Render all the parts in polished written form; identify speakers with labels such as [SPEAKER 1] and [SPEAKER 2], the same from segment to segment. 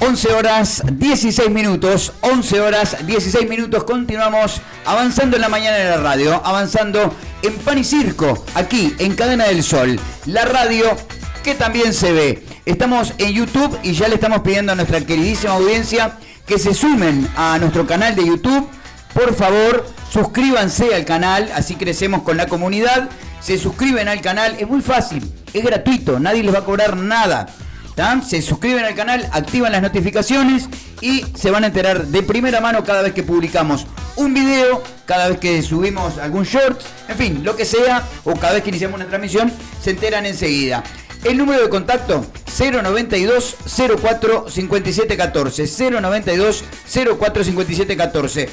[SPEAKER 1] 11 horas 16 minutos, 11 horas 16 minutos, continuamos avanzando en la mañana de la radio, avanzando en Pan y Circo, aquí en Cadena del Sol, la radio que también se ve. Estamos en YouTube y ya le estamos pidiendo a nuestra queridísima audiencia que se sumen a nuestro canal de YouTube. Por favor, suscríbanse al canal, así crecemos con la comunidad. Se suscriben al canal, es muy fácil, es gratuito, nadie les va a cobrar nada. ¿Tá? Se suscriben al canal, activan las notificaciones y se van a enterar de primera mano cada vez que publicamos un video, cada vez que subimos algún short, en fin, lo que sea, o cada vez que iniciamos una transmisión, se enteran enseguida. El número de contacto 092 04 57 14, 092 04 57 14.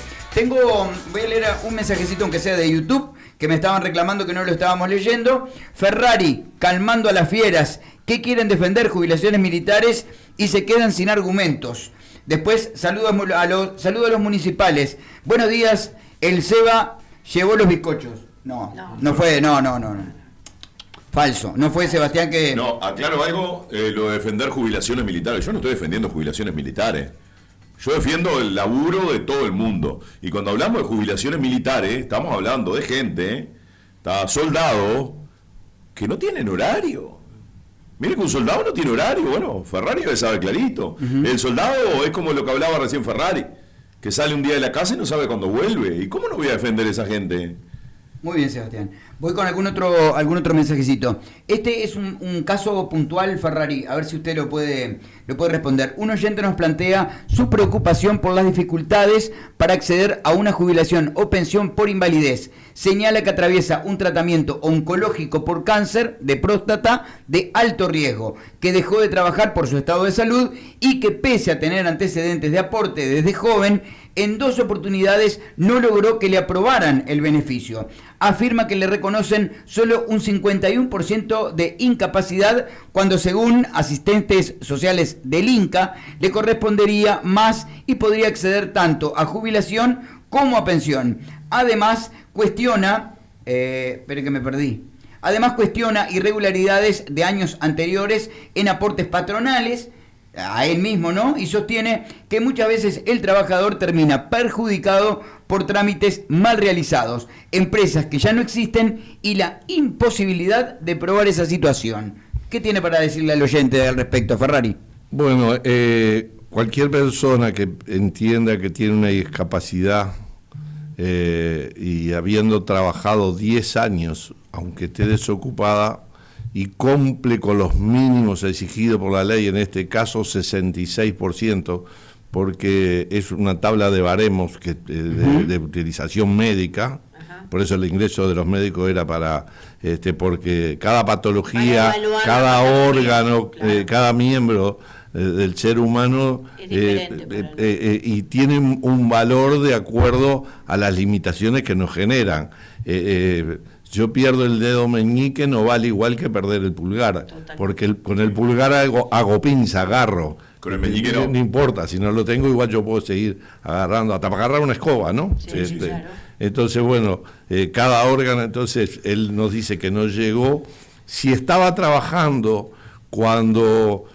[SPEAKER 1] Voy a leer un mensajecito aunque sea de YouTube, que me estaban reclamando que no lo estábamos leyendo. Ferrari, calmando a las fieras, que quieren defender jubilaciones militares y se quedan sin argumentos. Después, saludos a los municipales. Buenos días, el Seba llevó los bizcochos. No fue. Falso, no fue Sebastián que...
[SPEAKER 2] No, aclaro algo, lo de defender jubilaciones militares. Yo no estoy defendiendo jubilaciones militares. Yo defiendo el laburo de todo el mundo. Y cuando hablamos de jubilaciones militares, estamos hablando de gente, soldados, que no tienen horario. Miren que un soldado no tiene horario. Bueno, Ferrari debe saber clarito. Uh-huh. El soldado es como lo que hablaba recién Ferrari, que sale un día de la casa y no sabe cuándo vuelve. ¿Y cómo no voy a defender a esa gente?
[SPEAKER 1] Muy bien, Sebastián. Voy con algún otro mensajecito. Este es un caso puntual, Ferrari, a ver si usted lo puede responder. Un oyente nos plantea su preocupación por las dificultades para acceder a una jubilación o pensión por invalidez. Señala que atraviesa un tratamiento oncológico por cáncer de próstata de alto riesgo, que dejó de trabajar por su estado de salud y que pese a tener antecedentes de aporte desde joven, en 2 oportunidades no logró que le aprobaran el beneficio. Afirma que le reconocen solo un 51% de incapacidad, cuando según asistentes sociales del INCA le correspondería más y podría acceder tanto a jubilación como a pensión. Además, cuestiona irregularidades de años anteriores en aportes patronales a él mismo, ¿no? Y sostiene que muchas veces el trabajador termina perjudicado por trámites mal realizados, empresas que ya no existen y la imposibilidad de probar esa situación. ¿Qué tiene para decirle al oyente al respecto, Ferrari?
[SPEAKER 3] Bueno, cualquier persona que entienda que tiene una discapacidad y habiendo trabajado 10 años, aunque esté desocupada, y cumple con los mínimos exigidos por la ley, en este caso 66%, porque es una tabla de baremos de utilización médica. Ajá. Por eso el ingreso de los médicos era para, porque cada patología, cada órgano, claro, cada miembro del ser humano y tienen un valor de acuerdo a las limitaciones que nos generan. Yo pierdo el dedo meñique, no vale igual que perder el pulgar. Total. Porque con el pulgar hago pinza, agarro.
[SPEAKER 2] Con el meñique no.
[SPEAKER 3] No importa, si no lo tengo igual yo puedo seguir agarrando, hasta para agarrar una escoba, ¿no?
[SPEAKER 2] Sí, claro.
[SPEAKER 3] Entonces, bueno, cada órgano, entonces, él nos dice que no llegó. Si estaba trabajando cuando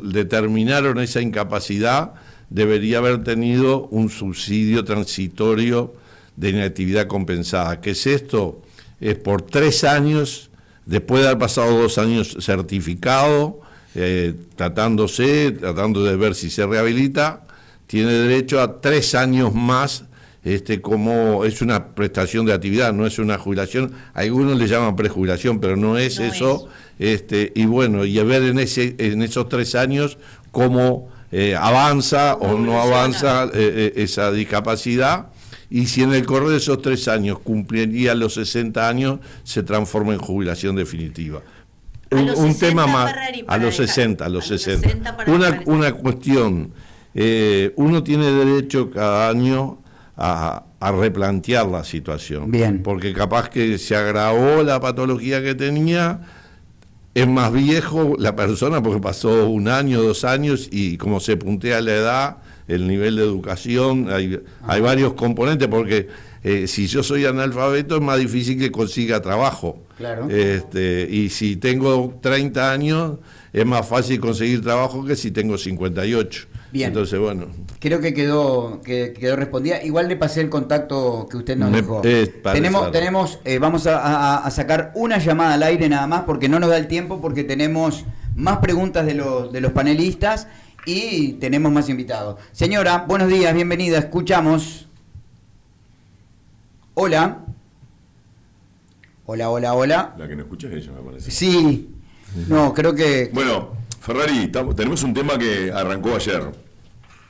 [SPEAKER 3] determinaron esa incapacidad, debería haber tenido un subsidio transitorio de inactividad compensada. ¿Qué es esto? Es por 3 años, después de haber pasado 2 años certificado, tratando de ver si se rehabilita, tiene derecho a 3 años más, como es una prestación de actividad, no es una jubilación. Algunos le llaman prejubilación, pero no es eso. Y bueno, y a ver en esos 3 años cómo avanza o no avanza esa discapacidad. Y si en el correr de esos 3 años cumpliría los 60 años, se transforma en jubilación definitiva. Un tema más, a los 60. Una cuestión, uno tiene derecho cada año a replantear la situación.
[SPEAKER 1] Bien.
[SPEAKER 3] Porque capaz que se agravó la patología que tenía, es más viejo la persona porque pasó 1 año, 2 años, y como se puntea la edad, el nivel de educación, hay varios componentes, porque Si yo soy analfabeto es más difícil que consiga trabajo.
[SPEAKER 1] Claro.
[SPEAKER 3] Y si tengo 30 años es más fácil conseguir trabajo que si tengo 58.
[SPEAKER 1] Bien.
[SPEAKER 3] Entonces, bueno.
[SPEAKER 1] Creo que quedó respondida. Igual le pasé el contacto que usted nos dejó. Vamos a sacar una llamada al aire nada más porque no nos da el tiempo, porque tenemos más preguntas de los panelistas y tenemos más invitados. Señora, buenos días, bienvenida, escuchamos. Hola. Hola.
[SPEAKER 2] La que no escucha es ella, me parece.
[SPEAKER 1] Sí. No, creo que...
[SPEAKER 2] Bueno, Ferrari, tenemos un tema que arrancó ayer.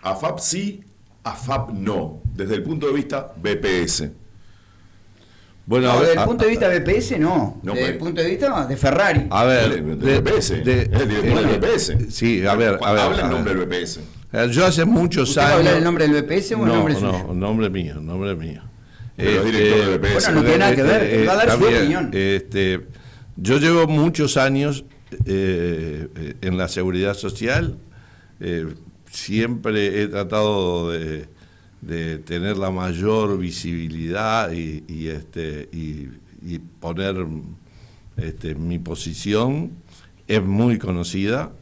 [SPEAKER 2] AFAP sí, AFAP no. Desde el punto de vista BPS.
[SPEAKER 3] Bueno,
[SPEAKER 1] desde el punto de vista BPS no. Desde el punto de vista de Ferrari.
[SPEAKER 3] A ver,
[SPEAKER 2] de BPS. Es el director del BPS.
[SPEAKER 3] Sí, a ver.
[SPEAKER 2] Habla el nombre del BPS.
[SPEAKER 3] Yo hace muchos años...
[SPEAKER 1] ¿Usted va a hablar el nombre del BPS o el nombre suyo?
[SPEAKER 3] No, nombre mío.
[SPEAKER 2] Pero es director del BPS.
[SPEAKER 1] Bueno, no tiene nada que ver, va a dar su opinión.
[SPEAKER 3] Yo llevo muchos años en la seguridad social, siempre he tratado de tener la mayor visibilidad y poner mi posición, es muy conocida.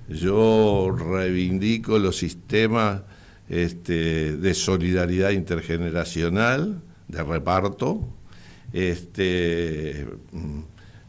[SPEAKER 3] Yo reivindico los sistemas de solidaridad intergeneracional, de reparto,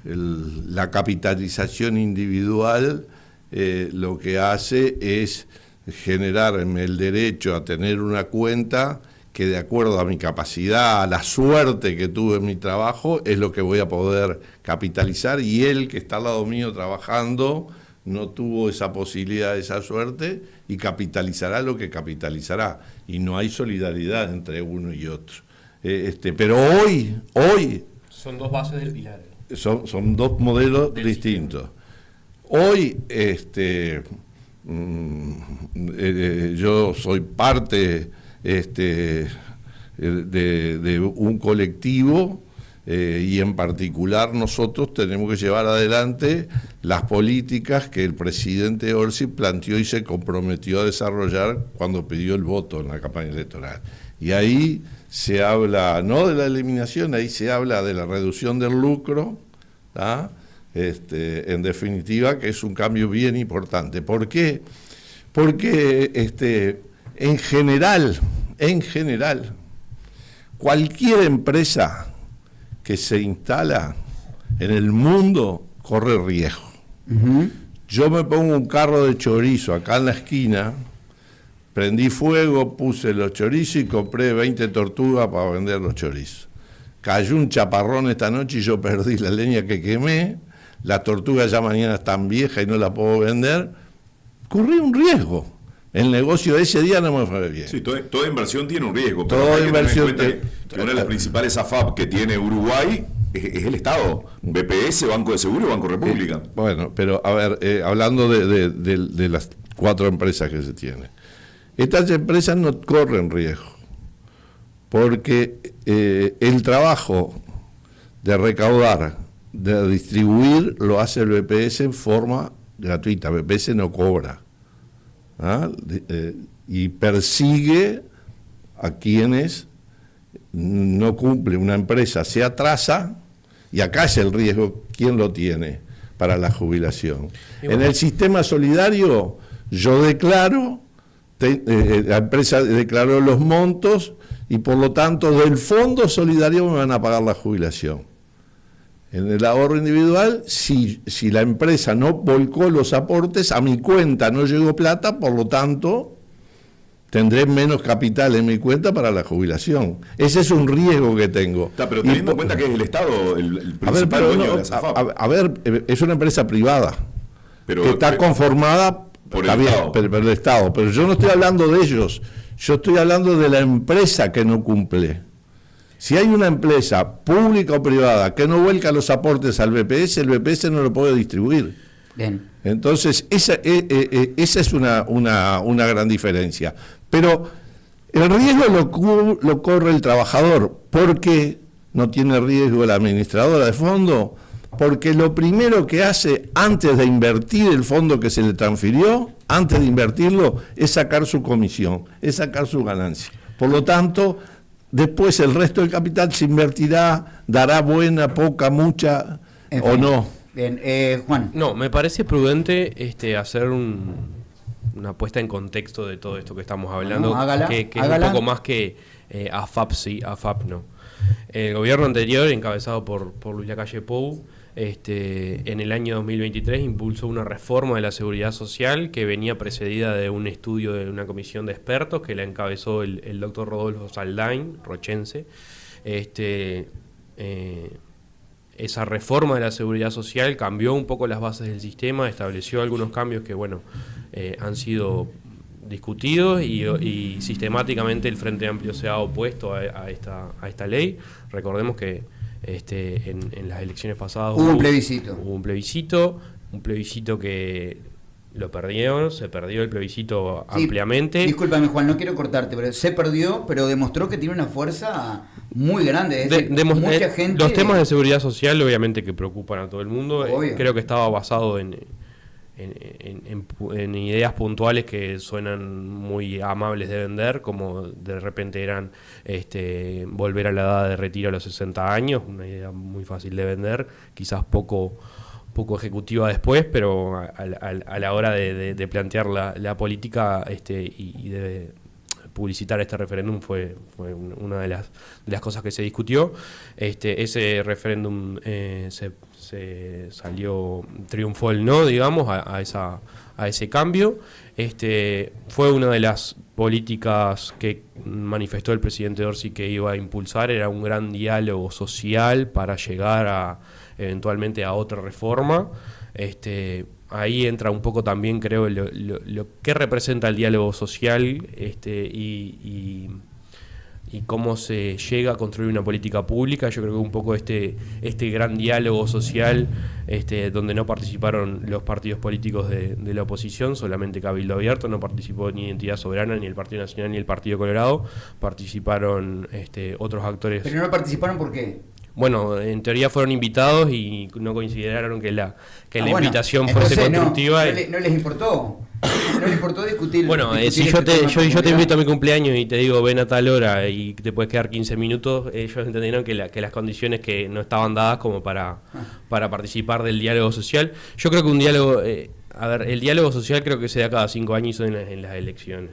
[SPEAKER 3] la capitalización individual lo que hace es generarme el derecho a tener una cuenta que, de acuerdo a mi capacidad, a la suerte que tuve en mi trabajo, es lo que voy a poder capitalizar, y él que está al lado mío trabajando no tuvo esa posibilidad, esa suerte, y capitalizará lo que capitalizará, y no hay solidaridad entre uno y otro. Pero hoy
[SPEAKER 4] son dos bases del pilar.
[SPEAKER 3] Son dos modelos distintos. Hoy yo soy parte de un colectivo, y en particular nosotros tenemos que llevar adelante las políticas que el presidente Orsi planteó y se comprometió a desarrollar cuando pidió el voto en la campaña electoral. Y ahí se habla no de la eliminación, ahí se habla de la reducción del lucro, ¿tá? En definitiva, que es un cambio bien importante. ¿Por qué? Porque en general, cualquier empresa que se instala en el mundo corre riesgo. Uh-huh. Yo me pongo un carro de chorizo acá en la esquina, prendí fuego, puse los chorizos y compré 20 tortugas para vender los chorizos. Cayó un chaparrón esta noche y yo perdí la leña que quemé, las tortugas ya mañana están viejas y no las puedo vender. Corrí un riesgo. El negocio de ese día no me fue bien.
[SPEAKER 2] Sí, toda inversión tiene un riesgo.
[SPEAKER 3] Pero toda inversión
[SPEAKER 2] que una de las principales AFAP que tiene Uruguay es el Estado. BPS, Banco de Seguro y Banco República.
[SPEAKER 3] Bueno, pero a ver, hablando de las 4 empresas que se tienen. Estas empresas no corren riesgo, porque el trabajo de recaudar, de distribuir, lo hace el BPS en forma gratuita. BPS no cobra. Y persigue a quienes no cumple. Una empresa se atrasa, y acá es el riesgo, ¿quién lo tiene para la jubilación? En el sistema solidario yo declaro, la empresa declaró los montos, y por lo tanto del fondo solidario me van a pagar la jubilación. En el ahorro individual, si la empresa no volcó los aportes, a mi cuenta no llegó plata, por lo tanto, tendré menos capital en mi cuenta para la jubilación. Ese es un riesgo que tengo.
[SPEAKER 2] Pero teniendo en cuenta que es el Estado el principal dueño de la SAFAP.
[SPEAKER 3] A ver, es una empresa privada, que está conformada por el Estado. Pero yo no estoy hablando de ellos, yo estoy hablando de la empresa que no cumple. Si hay una empresa pública o privada que no vuelca los aportes al BPS, el BPS no lo puede distribuir.
[SPEAKER 1] Bien.
[SPEAKER 3] Entonces, esa es una gran diferencia. Pero el riesgo lo corre el trabajador. ¿Por qué no tiene riesgo la administradora de fondo? Porque lo primero que hace antes de invertir el fondo que se le transfirió, antes de invertirlo, es sacar su comisión, es sacar su ganancia. Por lo tanto, después el resto del capital se invertirá, dará buena, poca, mucha,
[SPEAKER 1] En
[SPEAKER 3] o
[SPEAKER 1] fin.
[SPEAKER 3] no.
[SPEAKER 1] Bien, Juan.
[SPEAKER 4] No, me parece prudente hacer una puesta en contexto de todo esto que estamos hablando,
[SPEAKER 1] Bueno, hágala,
[SPEAKER 4] que
[SPEAKER 1] hágala.
[SPEAKER 4] es un poco más que AFAP sí, AFAP no. El gobierno anterior, encabezado por Luis Lacalle Pou, en el año 2023 impulsó una reforma de la seguridad social que venía precedida de un estudio de una comisión de expertos que la encabezó el doctor Rodolfo Saldain, rochense. Esa reforma de la seguridad social cambió un poco las bases del sistema, estableció algunos cambios que han sido discutidos y sistemáticamente el Frente Amplio se ha opuesto a esta ley. Recordemos que en las elecciones pasadas
[SPEAKER 1] Hubo un plebiscito.
[SPEAKER 4] Hubo un plebiscito que lo perdieron, se perdió el plebiscito
[SPEAKER 1] Sí,
[SPEAKER 4] ampliamente.
[SPEAKER 1] Discúlpame, Juan, no quiero cortarte, pero se perdió, pero demostró que tiene una fuerza muy grande. Es decir, mucha gente...
[SPEAKER 4] Los temas de seguridad social obviamente que preocupan a todo el mundo.
[SPEAKER 1] Obvio.
[SPEAKER 4] Creo que estaba basado en ideas puntuales que suenan muy amables de vender, como de repente eran volver a la edad de retiro a los 60 años, una idea muy fácil de vender, quizás poco ejecutiva después, pero a la hora de plantear la política y de publicitar este referéndum fue una de las cosas que se discutió. Ese referéndum se triunfó el no, digamos, a ese cambio. Fue una de las políticas que manifestó el presidente Orsi que iba a impulsar, era un gran diálogo social para llegar eventualmente a otra reforma. Ahí entra un poco también, creo, lo que representa el diálogo social y cómo se llega a construir una política pública. Yo creo que un poco este gran diálogo social, donde no participaron los partidos políticos de la oposición, solamente Cabildo Abierto, no participó ni Identidad Soberana, ni el Partido Nacional, ni el Partido Colorado, participaron otros actores.
[SPEAKER 1] ¿Pero no participaron por qué?
[SPEAKER 4] Bueno, en teoría fueron invitados y no consideraron que la
[SPEAKER 1] Bueno,
[SPEAKER 4] invitación
[SPEAKER 1] entonces
[SPEAKER 4] fuese constructiva.
[SPEAKER 1] No les importó. No les importó discutir.
[SPEAKER 4] Bueno,
[SPEAKER 1] discutir
[SPEAKER 4] si yo
[SPEAKER 1] este tema en
[SPEAKER 4] te invito a
[SPEAKER 1] profundidad.
[SPEAKER 4] mi cumpleaños y te digo ven a tal hora y te puedes quedar 15 minutos, ellos entendieron que las condiciones que no estaban dadas como para participar del diálogo social. Yo creo que un diálogo... el diálogo social creo que se da cada 5 años en las elecciones.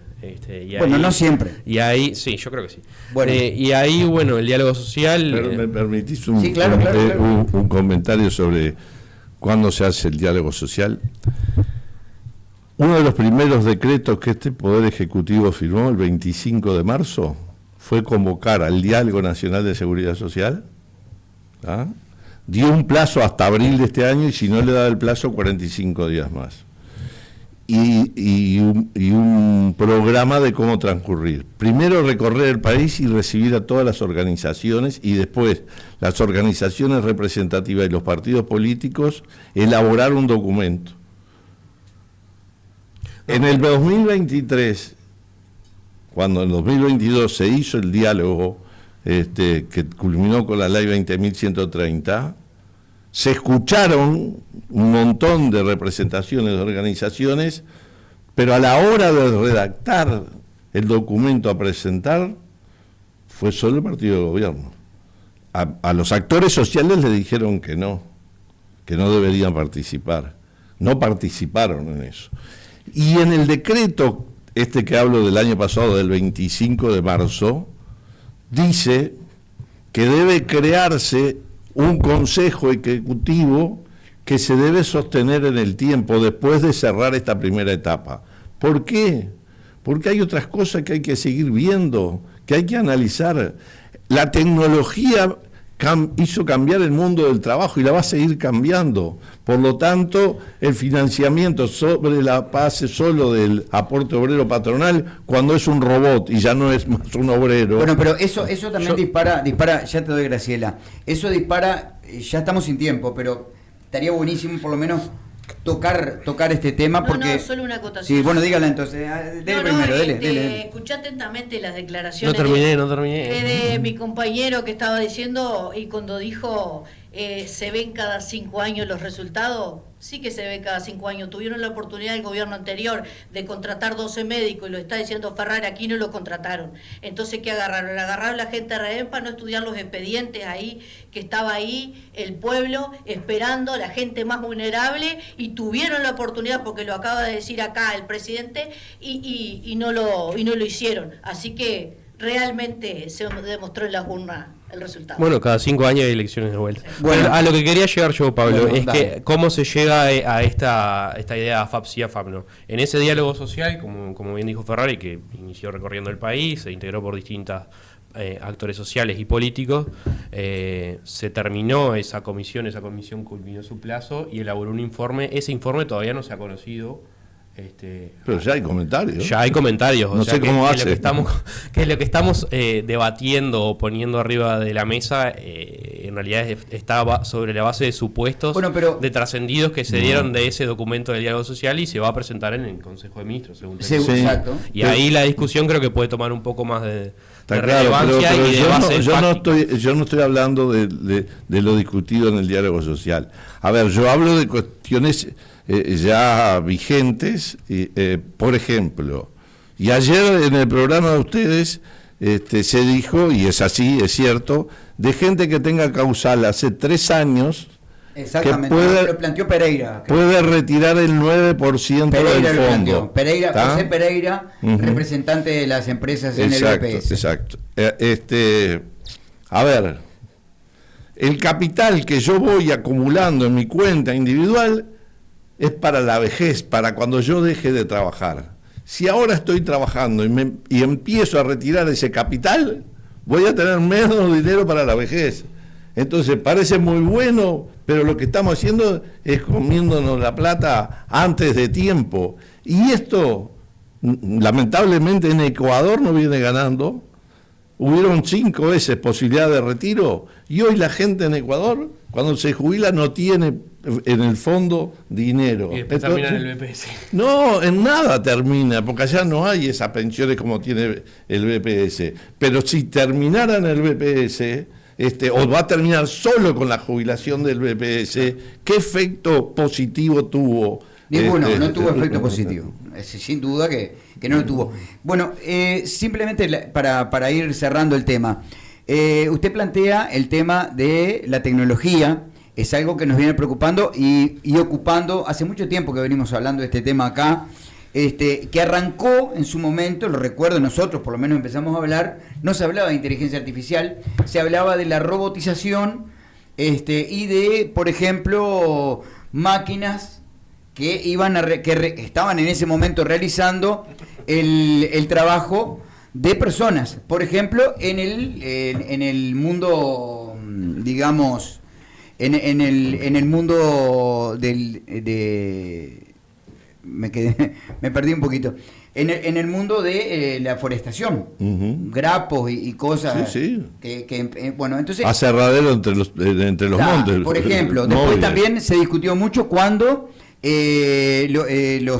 [SPEAKER 1] Bueno, no siempre.
[SPEAKER 4] Y ahí, sí, yo creo que sí.
[SPEAKER 1] Bueno.
[SPEAKER 4] Y ahí, bueno, el diálogo social...
[SPEAKER 3] Pero ¿me permitís
[SPEAKER 1] Sí, claro.
[SPEAKER 3] un comentario sobre cuándo se hace el diálogo social? Uno de los primeros decretos que este Poder Ejecutivo firmó el 25 de marzo fue convocar al Diálogo Nacional de Seguridad Social. ¿Ah? Dio un plazo hasta abril de este año y si no le daba el plazo 45 días más. Y un programa de cómo transcurrir. Primero recorrer el país y recibir a todas las organizaciones y después las organizaciones representativas y los partidos políticos elaborar un documento. En el 2023, cuando en 2022 se hizo el diálogo que culminó con la ley 20.130, se escucharon un montón de representaciones de organizaciones, pero a la hora de redactar el documento a presentar, fue solo el partido de gobierno. A los actores sociales le dijeron que no deberían participar. No participaron en eso. Y en el decreto, que hablo del año pasado, del 25 de marzo, dice que debe crearse un consejo ejecutivo que se debe sostener en el tiempo después de cerrar esta primera etapa. ¿Por qué? Porque hay otras cosas que hay que seguir viendo, que hay que analizar. La tecnología hizo cambiar el mundo del trabajo y la va a seguir cambiando. Por lo tanto, el financiamiento sobre la base solo del aporte obrero patronal, cuando es un robot y ya no es más un obrero.
[SPEAKER 1] Bueno, pero eso también dispara, ya te doy, Graciela. Eso dispara, ya estamos sin tiempo, pero estaría buenísimo por lo menos tocar este tema porque...
[SPEAKER 5] No, solo una acotación.
[SPEAKER 1] Sí, bueno, dígala entonces. Dele primero, dele.
[SPEAKER 5] Escuché atentamente las declaraciones
[SPEAKER 4] No terminé.
[SPEAKER 5] de mi compañero que estaba diciendo y cuando dijo se ven cada 5 años los resultados. Sí que se ve cada 5 años. Tuvieron la oportunidad el gobierno anterior de contratar 12 médicos y lo está diciendo Ferrari, aquí no lo contrataron. Entonces, ¿qué agarraron? Agarraron la gente de REEMPA, no estudiar los expedientes ahí, que estaba ahí el pueblo esperando, la gente más vulnerable, y tuvieron la oportunidad, porque lo acaba de decir acá el presidente, y no lo hicieron. Así que realmente se demostró en las urnas el resultado.
[SPEAKER 4] Bueno, cada 5 años hay elecciones de vuelta.
[SPEAKER 1] Bueno,
[SPEAKER 4] a lo que quería llegar yo, Pablo,
[SPEAKER 1] bueno,
[SPEAKER 4] es
[SPEAKER 1] dale.
[SPEAKER 4] que cómo se llega a esta idea AFAP sí, AFAP no. En ese diálogo social, como bien dijo Ferrari, que inició recorriendo el país, se integró por distintos actores sociales y políticos, se terminó esa comisión culminó su plazo y elaboró un informe. Ese informe todavía no se ha conocido.
[SPEAKER 3] Pero ya hay comentarios.
[SPEAKER 4] Ya hay comentarios.
[SPEAKER 3] No sé cómo hace.
[SPEAKER 4] Que lo que estamos debatiendo o poniendo arriba de la mesa, en realidad está sobre la base de supuestos de trascendidos que se dieron de ese documento del diálogo social y se va a presentar en el Consejo de Ministros, según tengo.
[SPEAKER 1] Sí, exacto.
[SPEAKER 4] Y ahí la discusión creo que puede tomar un poco más de
[SPEAKER 3] Está claro,
[SPEAKER 4] relevancia
[SPEAKER 3] pero
[SPEAKER 4] y de base
[SPEAKER 3] yo no estoy hablando de lo discutido en el diálogo social. A ver, yo hablo de cuestiones ya vigentes, por ejemplo, y ayer en el programa de ustedes se dijo, y es así, es cierto, de gente que tenga causal hace 3 años,
[SPEAKER 1] exactamente,
[SPEAKER 3] que
[SPEAKER 1] lo planteó Pereira.
[SPEAKER 3] puede retirar el 9%
[SPEAKER 1] Pereira
[SPEAKER 3] del
[SPEAKER 1] lo
[SPEAKER 3] fondo.
[SPEAKER 1] planteó. Pereira,
[SPEAKER 3] ¿Tá?
[SPEAKER 1] José Pereira, representante de las empresas en el BPS.
[SPEAKER 3] Exacto. A ver, el capital que yo voy acumulando en mi cuenta individual es para la vejez, para cuando yo deje de trabajar. Si ahora estoy trabajando y empiezo a retirar ese capital, voy a tener menos dinero para la vejez. Entonces parece muy bueno, pero lo que estamos haciendo es comiéndonos la plata antes de tiempo. Y esto, lamentablemente, en Ecuador no viene ganando. Hubieron 5 veces posibilidad de retiro y hoy la gente en Ecuador, cuando se jubila, no tiene en el fondo dinero.
[SPEAKER 4] Y después termina en el BPS.
[SPEAKER 3] No, en nada termina, porque allá no hay esas pensiones como tiene el BPS. Pero si terminara en el BPS, o va a terminar solo con la jubilación del BPS, ¿qué efecto positivo tuvo?
[SPEAKER 1] Ninguno, no tuvo efecto positivo. Sin duda que no lo tuvo. Bueno, simplemente para ir cerrando el tema, usted plantea el tema de la tecnología, es algo que nos viene preocupando y ocupando, hace mucho tiempo que venimos hablando de este tema acá, que arrancó en su momento, lo recuerdo, nosotros por lo menos empezamos a hablar, no se hablaba de inteligencia artificial, se hablaba de la robotización y de, por ejemplo, máquinas que estaban en ese momento realizando el trabajo de personas. Por ejemplo, en el mundo, digamos, en el mundo me perdí un poquito. En el mundo de la forestación, grapos y cosas.
[SPEAKER 3] Sí.
[SPEAKER 1] Bueno, entonces.
[SPEAKER 3] Aserradero entre los montes.
[SPEAKER 1] Por ejemplo, después también se discutió mucho cuando los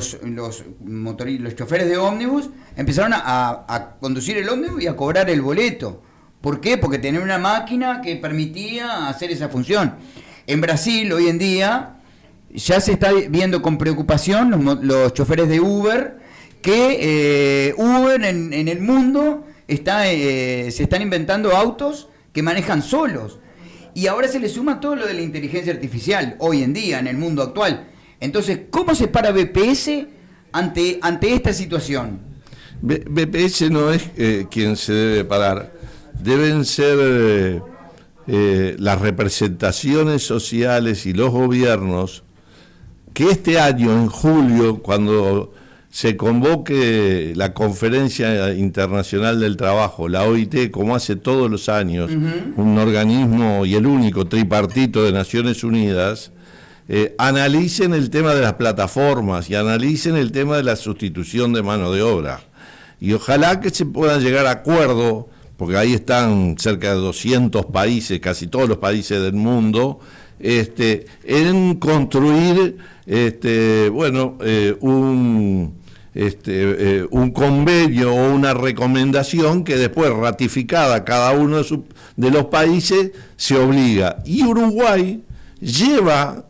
[SPEAKER 1] choferes de ómnibus empezaron a conducir el ómnibus y a cobrar el boleto. ¿Por qué? Porque tenían una máquina que permitía hacer esa función. En Brasil, hoy en día, ya se está viendo con preocupación los choferes de Uber, que Uber en el mundo se están inventando autos que manejan solos. Y ahora se le suma todo lo de la inteligencia artificial, hoy en día, en el mundo actual. Entonces, ¿cómo se para BPS ante esta situación?
[SPEAKER 3] BPS no es quien se debe parar. Deben ser las representaciones sociales y los gobiernos que este año, en julio, cuando se convoque la Conferencia Internacional del Trabajo, la OIT, como hace todos los años, un organismo y el único tripartito de Naciones Unidas, analicen el tema de las plataformas y analicen el tema de la sustitución de mano de obra. Y ojalá que se puedan llegar a acuerdo, porque ahí están cerca de 200 países, casi todos los países del mundo, en construir un un convenio o una recomendación que después, ratificada cada uno de los países, se obliga. Y Uruguay lleva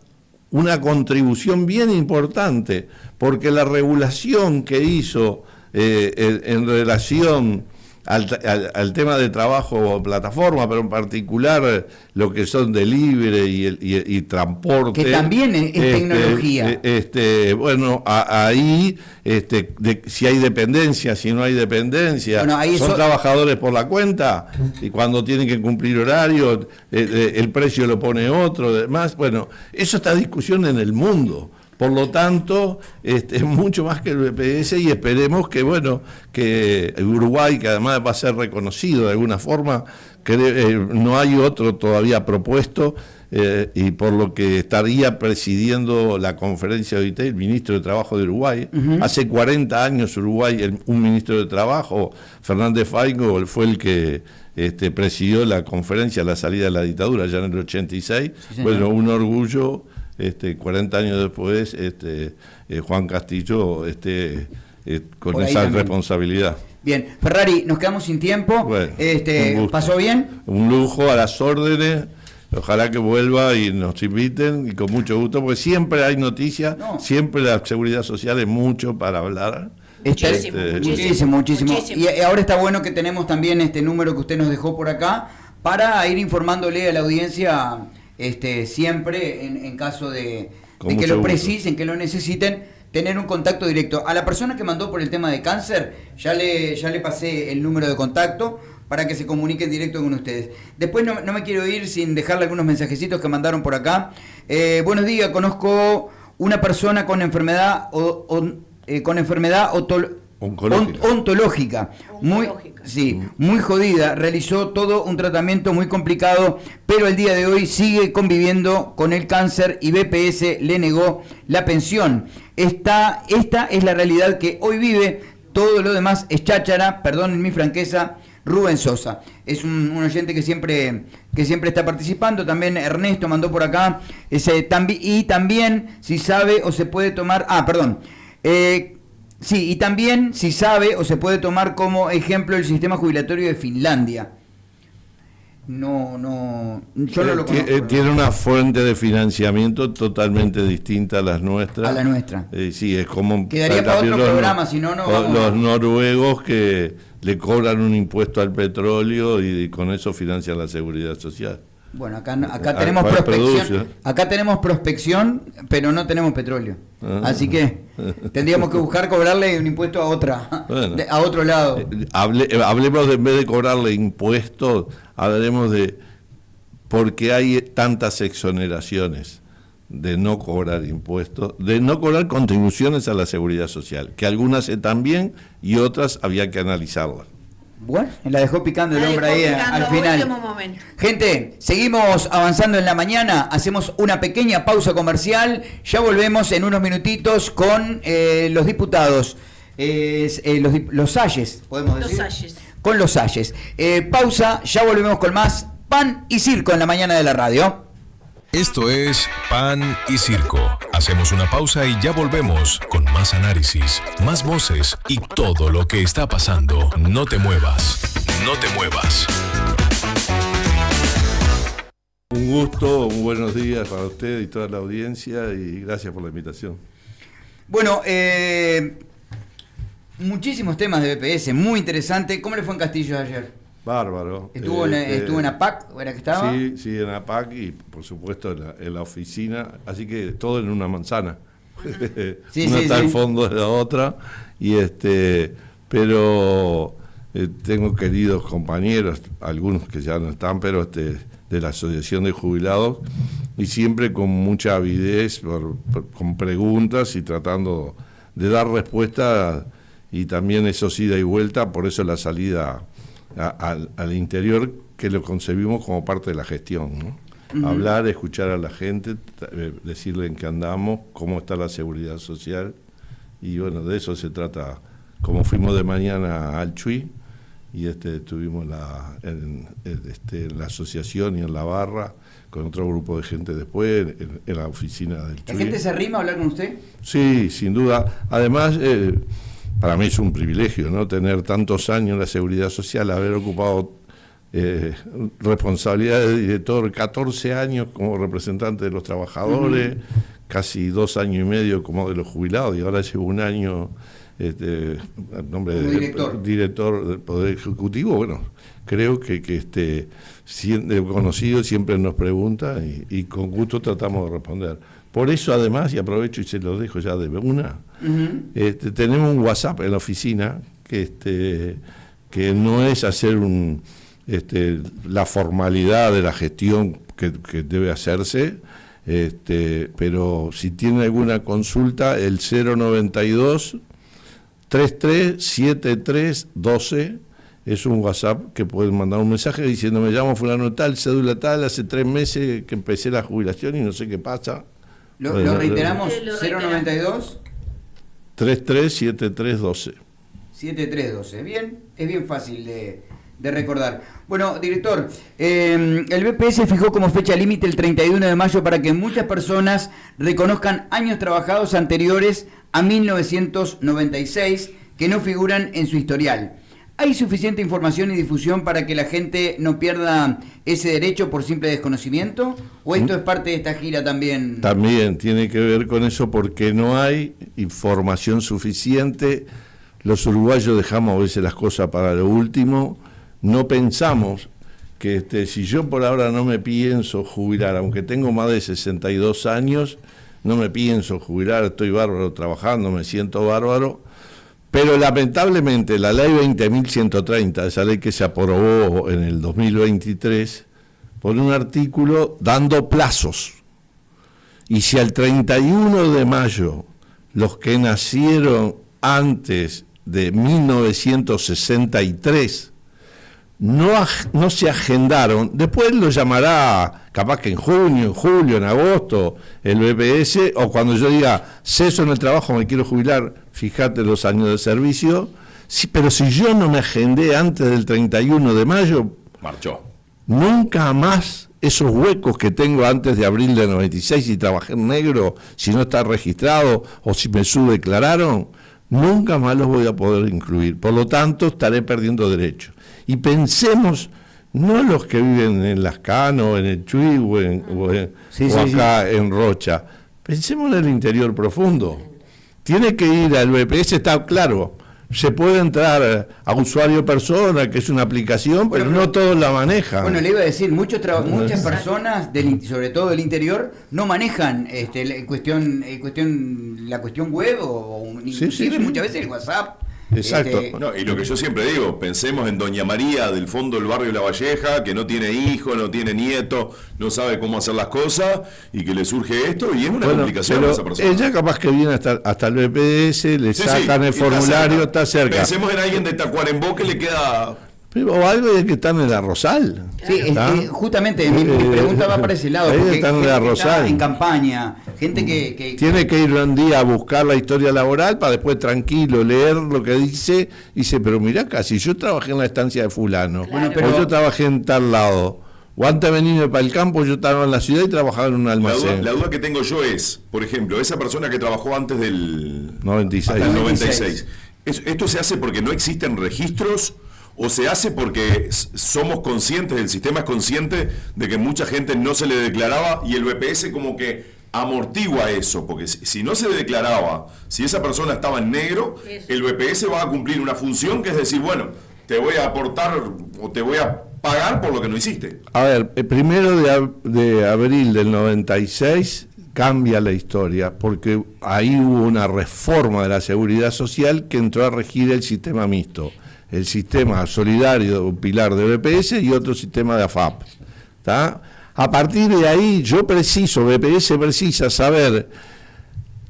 [SPEAKER 3] una contribución bien importante, porque la regulación que hizo en relación al tema de trabajo plataforma, pero en particular lo que son delivery y transporte,
[SPEAKER 1] que también es tecnología.
[SPEAKER 3] Bueno, ahí si hay dependencia, si no hay dependencia, bueno, son trabajadores por la cuenta, y cuando tienen que cumplir horario, el precio lo pone otro, demás. Bueno, eso está discusión en el mundo. Por lo tanto, es mucho más que el BPS, y esperemos que, bueno, que Uruguay, que además va a ser reconocido de alguna forma, que no hay otro todavía propuesto, y por lo que estaría presidiendo la conferencia de OIT el ministro de Trabajo de Uruguay. Hace 40 años Uruguay, un ministro de Trabajo, Fernández Faigo, fue el que presidió la conferencia a la salida de la dictadura, ya en el 86. Sí, bueno, un orgullo. 40 años después, Juan Castillo con esa responsabilidad.
[SPEAKER 1] Bien, Ferrari, nos quedamos sin tiempo. Bueno, ¿pasó bien?
[SPEAKER 3] Un lujo, a las órdenes. Ojalá que vuelva y nos inviten, y con mucho gusto, porque siempre hay noticias, siempre la seguridad social es mucho para hablar.
[SPEAKER 1] Muchísimo. Y ahora está bueno que tenemos también este número que usted nos dejó por acá, para ir informándole a la audiencia siempre en caso de que lo precisen, que lo necesiten, tener un contacto directo. A la persona que mandó por el tema de cáncer, ya le pasé el número de contacto para que se comuniquen directo con ustedes. Después no me quiero ir sin dejarle algunos mensajecitos que mandaron por acá. Buenos días, conozco una persona con enfermedad ontológica, muy jodida, realizó todo un tratamiento muy complicado, pero el día de hoy sigue conviviendo con el cáncer y BPS le negó la pensión. Esta es la realidad que hoy vive, todo lo demás es cháchara, perdonen mi franqueza. Rubén Sosa es un oyente que siempre está participando. También Ernesto mandó por acá, y también si sabe o se puede tomar, sí, y también si sabe o se puede tomar como ejemplo el sistema jubilatorio de Finlandia. Yo no lo conozco.
[SPEAKER 3] Tiene una fuente de financiamiento totalmente distinta a las nuestras.
[SPEAKER 1] A la nuestra.
[SPEAKER 3] Sí, es como...
[SPEAKER 1] Quedaría para otro programa, si no,
[SPEAKER 3] los noruegos que le cobran un impuesto al petróleo y con eso financian la seguridad social.
[SPEAKER 1] Bueno, acá tenemos prospección. Acá tenemos prospección, pero no tenemos petróleo. Así que tendríamos que buscar cobrarle un impuesto a otro lado.
[SPEAKER 3] Hablemos en vez de cobrarle impuestos, hablaremos de por qué hay tantas exoneraciones de no cobrar impuestos, de no cobrar contribuciones a la seguridad social, que algunas están bien y otras había que analizarlas.
[SPEAKER 1] Bueno, la dejó picando el hombre ahí al final. Gente, seguimos avanzando en la mañana, hacemos una pequeña pausa comercial, ya volvemos en unos minutitos con los diputados, los Salles, podemos decir. Los Salles. Con los Salles. Pausa, ya volvemos con más Pan y Circo en la mañana de la radio.
[SPEAKER 6] Esto es Pan y Circo. Hacemos una pausa y ya volvemos con más análisis, más voces y todo lo que está pasando. No te muevas, no te muevas.
[SPEAKER 3] Un gusto, buenos días para usted y toda la audiencia, y gracias por la invitación.
[SPEAKER 1] Bueno, muchísimos temas de BPS, muy interesante. ¿Cómo le fue en Castillo ayer?
[SPEAKER 3] Bárbaro.
[SPEAKER 1] ¿Estuvo en APAC? ¿Era que estaba?
[SPEAKER 3] Sí, en APAC y por supuesto en la oficina, así que todo en una manzana. Una está al fondo de la otra, pero tengo queridos compañeros, algunos que ya no están, pero de la Asociación de Jubilados, y siempre con mucha avidez, con preguntas y tratando de dar respuesta, y también eso ida y vuelta, por eso la salida al interior, que lo concebimos como parte de la gestión, ¿no? Hablar, escuchar a la gente, decirle en qué andamos, cómo está la seguridad social, y bueno, de eso se trata. Como fuimos de mañana al Chuy, y estuvimos en la asociación y en la barra, con otro grupo de gente después, en la oficina del Chuy.
[SPEAKER 1] ¿La gente se arrima a hablar con usted?
[SPEAKER 3] Sí, sin duda. Además, para mí es un privilegio, ¿no? Tener tantos años en la Seguridad Social, haber ocupado responsabilidad de director, 14 años como representante de los trabajadores, casi 2 años y medio como de los jubilados, y ahora llevo 1 año al nombre de director del Poder Ejecutivo. Bueno, creo que conocido siempre nos pregunta y con gusto tratamos de responder. Por eso, además, y aprovecho y se lo dejo ya de una, tenemos un WhatsApp en la oficina que no es hacer la formalidad de la gestión que debe hacerse, pero si tiene alguna consulta, el 092 337312 es un WhatsApp que pueden mandar un mensaje diciendo: me llamo fulano tal, cédula tal, hace 3 meses que empecé la jubilación y no sé qué pasa.
[SPEAKER 1] ¿Lo reiteramos? 092
[SPEAKER 3] 337312.
[SPEAKER 1] 7312. Bien, es bien fácil de recordar. Bueno, director, el BPS fijó como fecha límite el 31 de mayo para que muchas personas reconozcan años trabajados anteriores a 1996 que no figuran en su historial. ¿Hay suficiente información y difusión para que la gente no pierda ese derecho por simple desconocimiento? ¿O esto es parte de esta gira también?
[SPEAKER 3] También tiene que ver con eso, porque no hay información suficiente. Los uruguayos dejamos a veces las cosas para lo último. No pensamos que si yo por ahora no me pienso jubilar, aunque tengo más de 62 años, no me pienso jubilar, estoy bárbaro trabajando, me siento bárbaro, pero lamentablemente la ley 20.130, esa ley que se aprobó en el 2023, pone un artículo dando plazos. Y si al 31 de mayo los que nacieron antes de 1963 no se agendaron, después lo llamará capaz que en junio, en julio, en agosto el BPS, o cuando yo diga ceso en el trabajo, me quiero jubilar, fíjate los años de servicio. Sí, pero si yo no me agendé antes del 31 de mayo,
[SPEAKER 2] marchó.
[SPEAKER 3] Nunca más esos huecos que tengo antes de abril de 96 y trabajé en negro, si no está registrado o si me subdeclararon, nunca más los voy a poder incluir. Por lo tanto, estaré perdiendo derechos. Y pensemos, no los que viven en Las Cano, en el Chuy o acá en Rocha, pensemos en el interior profundo. Tiene que ir al BPS, está claro, se puede entrar a usuario persona, que es una aplicación, pero no todos la manejan.
[SPEAKER 1] Bueno, le iba a decir, muchas personas, sobre todo del interior, no manejan la cuestión web o inclusive muchas veces el WhatsApp.
[SPEAKER 3] Exacto.
[SPEAKER 2] No, y lo que yo siempre digo, pensemos en Doña María del fondo del barrio La Valleja, que no tiene hijo, no tiene nieto, no sabe cómo hacer las cosas y que le surge esto y es una complicación para esa persona. Ella
[SPEAKER 3] capaz que viene hasta el BPS, le sacan el formulario, está cerca.
[SPEAKER 2] Pensemos en alguien de Tacuarembó que le queda...
[SPEAKER 3] O algo de que están en la Rosal.
[SPEAKER 1] Sí, justamente mi pregunta va para ese lado. Porque
[SPEAKER 3] están en la Rosal.
[SPEAKER 1] En campaña, gente que
[SPEAKER 3] tiene que ir un día a buscar la historia laboral para después tranquilo leer lo que dice. Y dice, pero mirá acá, si yo trabajé en la estancia de fulano, o yo trabajé en tal lado, o antes de venirme para el campo yo estaba en la ciudad y trabajaba en un almacén.
[SPEAKER 2] La duda que tengo yo es, por ejemplo, esa persona que trabajó antes del
[SPEAKER 3] 96.
[SPEAKER 2] ¿Esto se hace porque no existen registros? ¿O se hace porque somos conscientes, el sistema es consciente de que mucha gente no se le declaraba y el BPS como que amortigua eso? Porque si no se le declaraba, si esa persona estaba en negro, el BPS va a cumplir una función que es decir, bueno, te voy a aportar o te voy a pagar por lo que no hiciste.
[SPEAKER 3] A ver, el 1 de abril del 96 cambia la historia, porque ahí hubo una reforma de la seguridad social que entró a regir el sistema mixto. El sistema solidario, un pilar de BPS y otro sistema de AFAP. ¿Tá? A partir de ahí, BPS precisa saber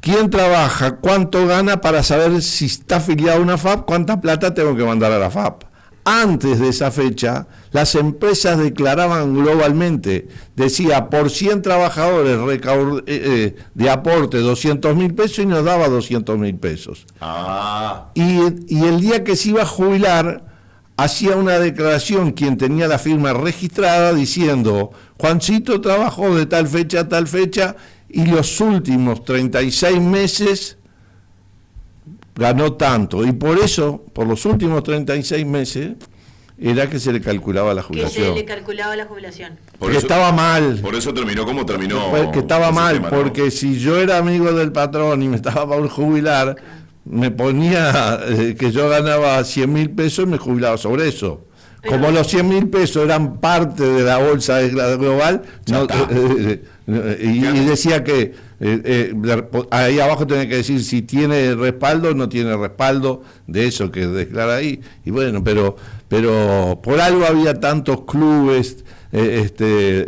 [SPEAKER 3] quién trabaja, cuánto gana, para saber si está afiliado a una AFAP, cuánta plata tengo que mandar a la AFAP. Antes de esa fecha, las empresas declaraban globalmente, decía, por 100 trabajadores de aporte 200.000 pesos y nos daba 200.000 pesos. Y el día que se iba a jubilar, hacía una declaración quien tenía la firma registrada diciendo, Juancito trabajó de tal fecha a tal fecha y los últimos 36 meses ganó tanto. Y por eso, por los últimos 36 meses, era que se le calculaba la
[SPEAKER 5] Que
[SPEAKER 3] jubilación.
[SPEAKER 5] se le calculaba la jubilación.
[SPEAKER 2] Por
[SPEAKER 3] Que
[SPEAKER 2] eso-
[SPEAKER 3] estaba mal.
[SPEAKER 2] Por eso terminó como terminó.
[SPEAKER 3] Que estaba
[SPEAKER 2] ese
[SPEAKER 3] mal,
[SPEAKER 2] tema, ¿no?
[SPEAKER 3] porque si yo era amigo del patrón y me estaba por jubilar, me ponía que yo ganaba 100.000 pesos y me jubilaba sobre eso.
[SPEAKER 5] Pero-
[SPEAKER 3] Como los 100.000 pesos eran parte de la bolsa global,
[SPEAKER 2] Ya está.
[SPEAKER 3] y decía que ahí abajo tenía que decir si tiene respaldo o no tiene respaldo de eso que declara ahí. Y bueno, pero por algo había tantos clubes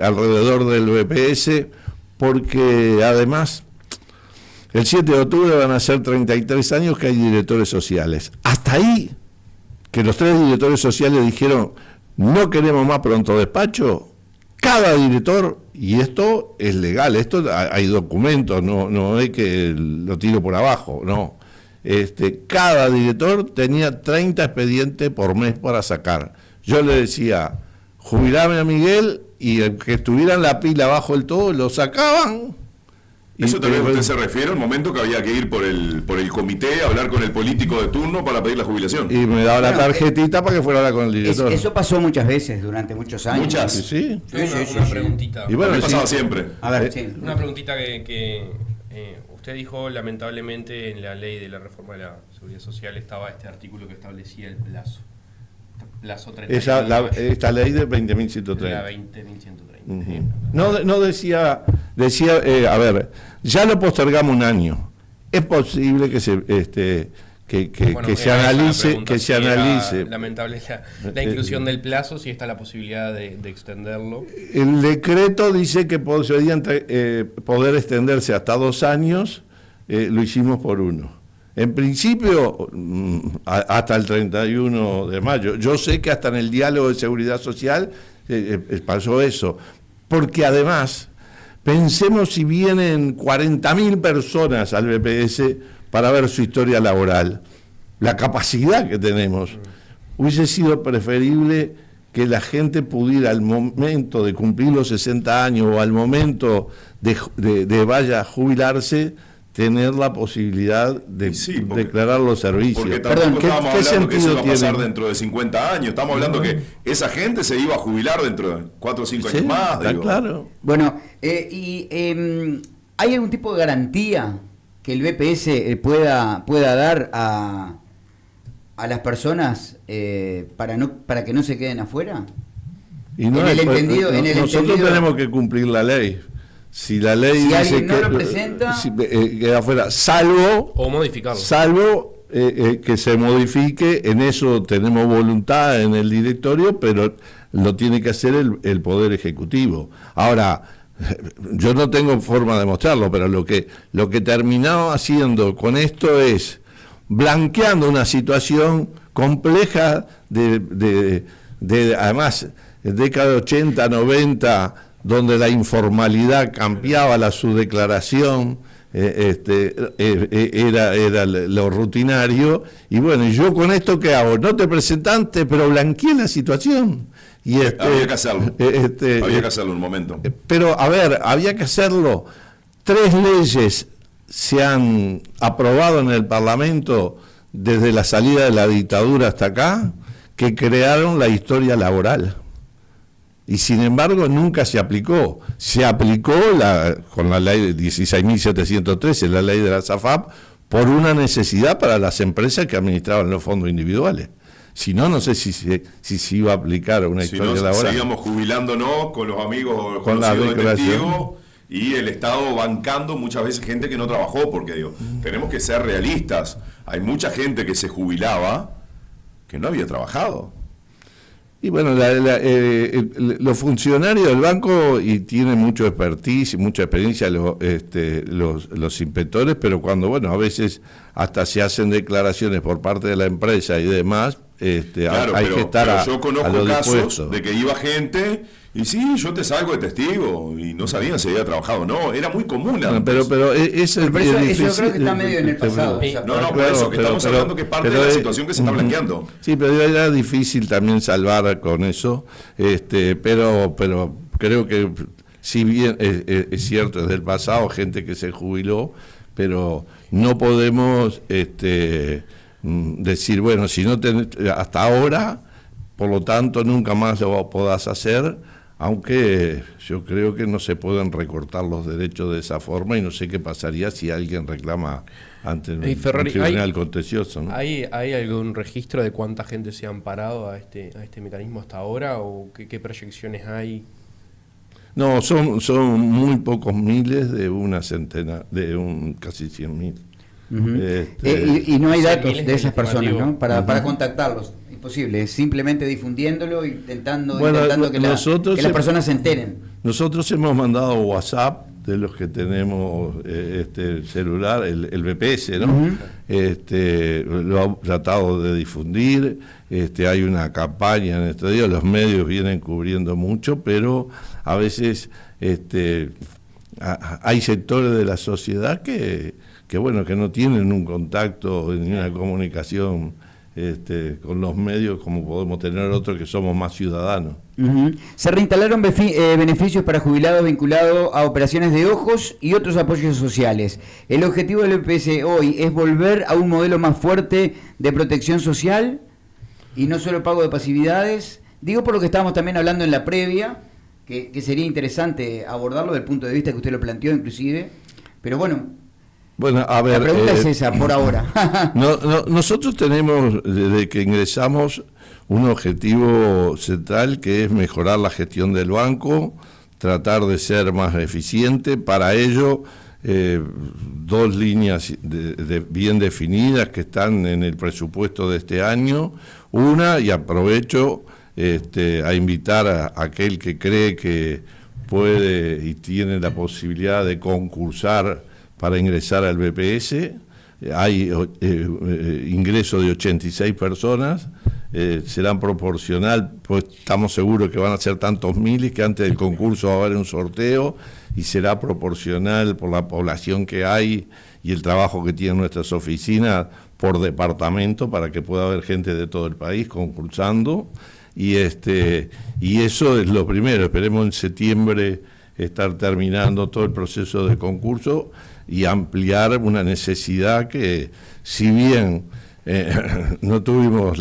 [SPEAKER 3] alrededor del BPS, porque además el 7 de octubre van a ser 33 años que hay directores sociales. Hasta ahí, que los 3 directores sociales dijeron, no queremos más pronto despacho, cada director, y esto es legal, esto hay documentos, no es que lo tiro por abajo, no. Cada director tenía 30 expedientes por mes para sacar. Yo le decía, jubilame a Miguel, y el que estuviera en la pila bajo el todo, lo sacaban.
[SPEAKER 2] Eso también
[SPEAKER 3] pero-
[SPEAKER 2] usted se refiere al momento que había que ir por el comité, hablar con el político de turno para pedir la jubilación.
[SPEAKER 3] Y me daba la
[SPEAKER 1] Bueno,
[SPEAKER 3] tarjetita para que fuera a hablar con el director.
[SPEAKER 1] Eso pasó muchas veces durante muchos años.
[SPEAKER 2] Muchas.
[SPEAKER 3] Sí, sí.
[SPEAKER 4] Tengo
[SPEAKER 1] Sí,
[SPEAKER 4] una,
[SPEAKER 1] sí,
[SPEAKER 4] una
[SPEAKER 1] sí.
[SPEAKER 4] preguntita.
[SPEAKER 3] Y bueno,
[SPEAKER 2] Me pasaba
[SPEAKER 3] sí.
[SPEAKER 2] siempre.
[SPEAKER 1] A ver, sí.
[SPEAKER 4] Una preguntita que usted dijo, lamentablemente en la ley de la reforma de la seguridad social estaba este artículo que establecía el plazo. Plazo 30
[SPEAKER 3] Esta ley de 20.130.
[SPEAKER 4] la 20.130.
[SPEAKER 3] Ujú. No decía, a ver, ya lo postergamos un año. Es posible que se
[SPEAKER 4] Bueno,
[SPEAKER 3] que se
[SPEAKER 4] era esa la
[SPEAKER 3] analice,
[SPEAKER 4] pregunta,
[SPEAKER 3] que
[SPEAKER 4] si
[SPEAKER 3] se
[SPEAKER 4] era
[SPEAKER 3] analice.
[SPEAKER 4] lamentable la inclusión del plazo, si está la posibilidad de extenderlo.
[SPEAKER 3] El decreto dice que podrían poder extenderse hasta 2 años, lo hicimos por 1. En principio, hasta el 31 de mayo. Yo sé que hasta en el diálogo de seguridad social pasó eso. Porque además, pensemos si vienen 40.000 personas al BPS para ver su historia laboral. La capacidad que tenemos. Hubiese sido preferible que la gente pudiera al momento de cumplir los 60 años o al momento de vaya a jubilarse, tener la posibilidad de
[SPEAKER 2] Sí, porque-
[SPEAKER 3] declarar los servicios.
[SPEAKER 2] Porque
[SPEAKER 1] Perdón,
[SPEAKER 2] tampoco
[SPEAKER 3] ¿qué
[SPEAKER 2] estábamos hablando que eso
[SPEAKER 3] sentido
[SPEAKER 2] iba a pasar
[SPEAKER 3] tiene?
[SPEAKER 2] dentro de 50 años. Estamos hablando que esa gente se iba a jubilar dentro de 4 o 5
[SPEAKER 3] Sí,
[SPEAKER 2] años más.
[SPEAKER 3] está
[SPEAKER 2] digo.
[SPEAKER 3] claro.
[SPEAKER 1] Bueno, ¿hay algún tipo de garantía que el BPS pueda dar a las personas para que no se queden afuera?
[SPEAKER 3] Y no
[SPEAKER 1] En el
[SPEAKER 3] es-
[SPEAKER 1] entendido- en el
[SPEAKER 3] nosotros
[SPEAKER 1] entendido-
[SPEAKER 3] tenemos que cumplir la ley. Si la ley
[SPEAKER 1] Si
[SPEAKER 3] dice
[SPEAKER 1] alguien no
[SPEAKER 3] que
[SPEAKER 1] lo presenta-
[SPEAKER 3] queda afuera, salvo
[SPEAKER 4] O modificarlo.
[SPEAKER 3] que se modifique, en eso tenemos voluntad en el directorio, pero lo tiene que hacer el Poder Ejecutivo. Ahora, yo no tengo forma de mostrarlo, pero lo que terminamos haciendo con esto es blanqueando una situación compleja de además, década de 80, 90, donde la informalidad cambiaba la subdeclaración, era lo rutinario, y bueno, ¿y yo con esto qué hago? No te presentaste, pero blanqueé la situación. Y
[SPEAKER 2] Había que hacerlo. Había que hacerlo un momento.
[SPEAKER 3] pero, a ver, había que hacerlo. 3 leyes se han aprobado en el Parlamento desde la salida de la dictadura hasta acá, que crearon la historia laboral. Y sin embargo nunca se aplicó. Se aplicó con la ley de 16.713, la ley de la SAFAP, por una necesidad para las empresas que administraban los fondos individuales. Si no, no sé si se iba a aplicar una
[SPEAKER 2] Si
[SPEAKER 3] historia
[SPEAKER 2] no,
[SPEAKER 3] laboral.
[SPEAKER 2] seguíamos jubilándonos con los amigos o
[SPEAKER 3] Con la
[SPEAKER 2] conocidos de
[SPEAKER 3] declaración.
[SPEAKER 2] testigos y el Estado bancando muchas veces gente que no trabajó, porque digo, tenemos que ser realistas. Hay mucha gente que se jubilaba que no había trabajado.
[SPEAKER 3] Y bueno, los funcionarios del banco y tienen mucho expertise y mucha experiencia los inspectores, pero cuando, bueno, a veces hasta se hacen declaraciones por parte de la empresa y demás,
[SPEAKER 2] Claro,
[SPEAKER 3] hay
[SPEAKER 2] pero,
[SPEAKER 3] que estar
[SPEAKER 2] pero yo
[SPEAKER 3] a
[SPEAKER 2] conozco
[SPEAKER 3] lo
[SPEAKER 2] casos
[SPEAKER 3] dispuesto.
[SPEAKER 2] de que iba gente y sí, yo te salgo de testigo y no sabían si había trabajado o no. Era muy común.
[SPEAKER 3] Bueno,
[SPEAKER 2] antes.
[SPEAKER 3] pero eso
[SPEAKER 1] Pero eso
[SPEAKER 3] difícil.
[SPEAKER 1] yo creo que está medio en el pasado.
[SPEAKER 4] Sí.
[SPEAKER 1] esa
[SPEAKER 2] No,
[SPEAKER 1] parte.
[SPEAKER 2] por eso, que
[SPEAKER 3] Claro,
[SPEAKER 2] estamos hablando que es parte de la situación que se está blanqueando.
[SPEAKER 3] Sí, pero era difícil también salvar con eso, pero creo que si bien es cierto, es del pasado, gente que se jubiló, pero no podemos decir, bueno, si no hasta ahora, por lo tanto nunca más lo podás hacer, aunque yo creo que no se pueden recortar los derechos de esa forma y no sé qué pasaría si alguien reclama ante el tribunal contencioso, ¿no?
[SPEAKER 4] ¿Hay algún registro de cuánta gente se ha amparado a este mecanismo hasta ahora o qué proyecciones hay?
[SPEAKER 3] No, son muy pocos miles de una centena, casi 100.000.
[SPEAKER 1] Uh-huh. Y no hay datos de esas personas, ¿no? Para
[SPEAKER 3] uh-huh.
[SPEAKER 1] contactarlos. Imposible, es simplemente difundiéndolo, intentando que las personas se enteren.
[SPEAKER 3] Nosotros hemos mandado WhatsApp de los que tenemos celular, el BPS, ¿no? Uh-huh. Lo ha tratado de difundir, hay una campaña en estos días, los medios vienen cubriendo mucho, pero a veces hay sectores de la sociedad que no tienen un contacto ni una comunicación con los medios como podemos tener otros que somos más ciudadanos.
[SPEAKER 1] Uh-huh. Se reinstalaron beneficios para jubilados vinculados a operaciones de ojos y otros apoyos sociales. El objetivo del BPS hoy es volver a un modelo más fuerte de protección social y no solo pago de pasividades. Digo por lo que estábamos también hablando en la previa, que sería interesante abordarlo desde el punto de vista que usted lo planteó inclusive, pero bueno,
[SPEAKER 3] a ver,
[SPEAKER 1] la pregunta es esa, por ahora.
[SPEAKER 3] Nosotros tenemos, desde que ingresamos, un objetivo central que es mejorar la gestión del banco, tratar de ser más eficiente. Para ello, 2 líneas bien definidas que están en el presupuesto de este año. Una, y aprovecho a invitar a aquel que cree que puede y tiene la posibilidad de concursar para ingresar al BPS. Hay ingreso de 86 personas, serán proporcional, pues estamos seguros que van a ser tantos miles que antes del concurso va a haber un sorteo y será proporcional por la población que hay y el trabajo que tienen nuestras oficinas por departamento para que pueda haber gente de todo el país concursando y eso es lo primero. Esperemos en septiembre estar terminando todo el proceso de concurso y ampliar una necesidad que, si bien no tuvimos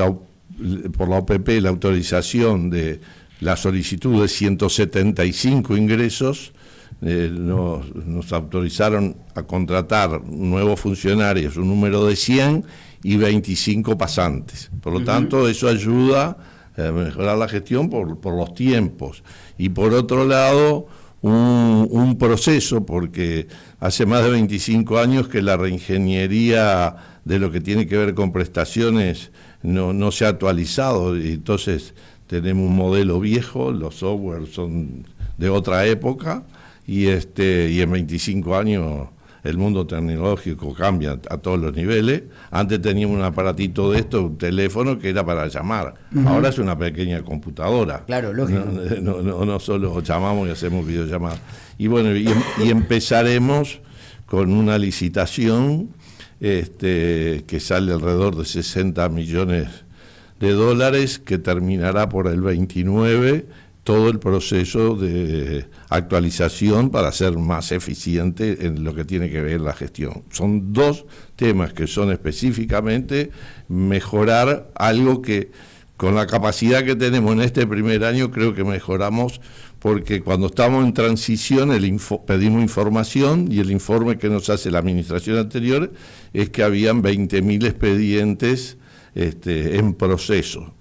[SPEAKER 3] por la OPP la autorización de la solicitud de 175 ingresos, nos autorizaron a contratar nuevos funcionarios, un número de 100 y 25 pasantes. Por lo tanto, eso ayuda a mejorar la gestión por los tiempos. Y por otro lado, un proceso, porque hace más de 25 años que la reingeniería de lo que tiene que ver con prestaciones no se ha actualizado, y entonces tenemos un modelo viejo, los software son de otra época, y en 25 años el mundo tecnológico cambia a todos los niveles. Antes teníamos un aparatito de esto, un teléfono que era para llamar. Uh-huh. Ahora es una pequeña computadora.
[SPEAKER 1] Claro, lógico.
[SPEAKER 3] No solo llamamos y hacemos videollamadas. Y bueno, y empezaremos con una licitación que sale alrededor de $60 millones, que terminará por el 29, todo el proceso de actualización para ser más eficiente en lo que tiene que ver la gestión. Son 2 temas que son específicamente mejorar algo que con la capacidad que tenemos en este primer año creo que mejoramos, porque cuando estamos en transición pedimos información y el informe que nos hace la administración anterior es que habían 20.000 expedientes en proceso.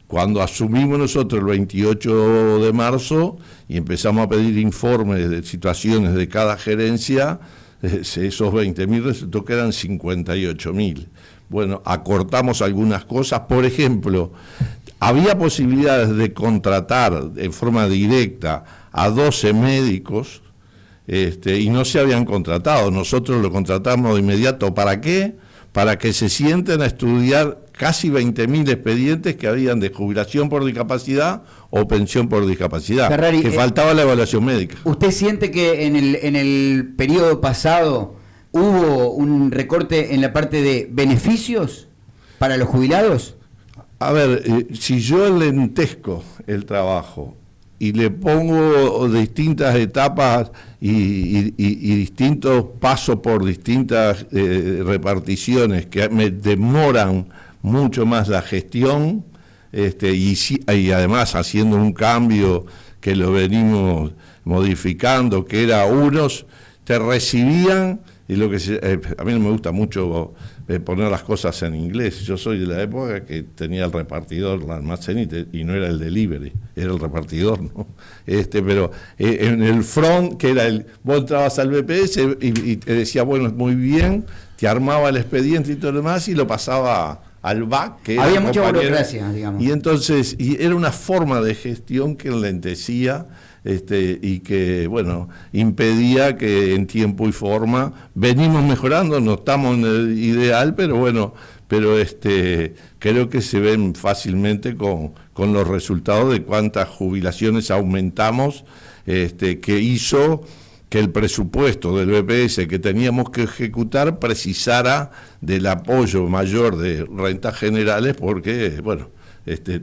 [SPEAKER 3] Cuando asumimos nosotros el 28 de marzo y empezamos a pedir informes de situaciones de cada gerencia, esos 20.000 resultó que eran 58.000. Bueno, acortamos algunas cosas. Por ejemplo, había posibilidades de contratar en forma directa a 12 médicos y no se habían contratado. Nosotros lo contratamos de inmediato. ¿Para qué? Para que se sienten a estudiar casi 20.000 expedientes que habían de jubilación por discapacidad o pensión por discapacidad, Ferrari, que faltaba la evaluación médica.
[SPEAKER 1] ¿Usted siente que en el periodo pasado hubo un recorte en la parte de beneficios para los jubilados?
[SPEAKER 3] A ver, si yo lentezco el trabajo y le pongo distintas etapas y distintos pasos por distintas reparticiones que me demoran mucho más la gestión, y además haciendo un cambio que lo venimos modificando, que era unos te recibían, y a mí no me gusta mucho poner las cosas en inglés. Yo soy de la época que tenía el repartidor, el almacén, y no era el delivery, era el repartidor, ¿no? Pero en el front, que era vos entrabas al BPS y te decía, bueno, muy bien, te armaba el expediente y todo lo demás, y lo pasaba al back, que
[SPEAKER 1] había mucha burocracia, digamos.
[SPEAKER 3] Y entonces, era una forma de gestión que enlentecía, y que, bueno, impedía que en tiempo y forma venimos mejorando, no estamos en el ideal, pero bueno, creo que se ven fácilmente con los resultados de cuántas jubilaciones aumentamos, que hizo que el presupuesto del BPS que teníamos que ejecutar precisara del apoyo mayor de rentas generales, porque, bueno,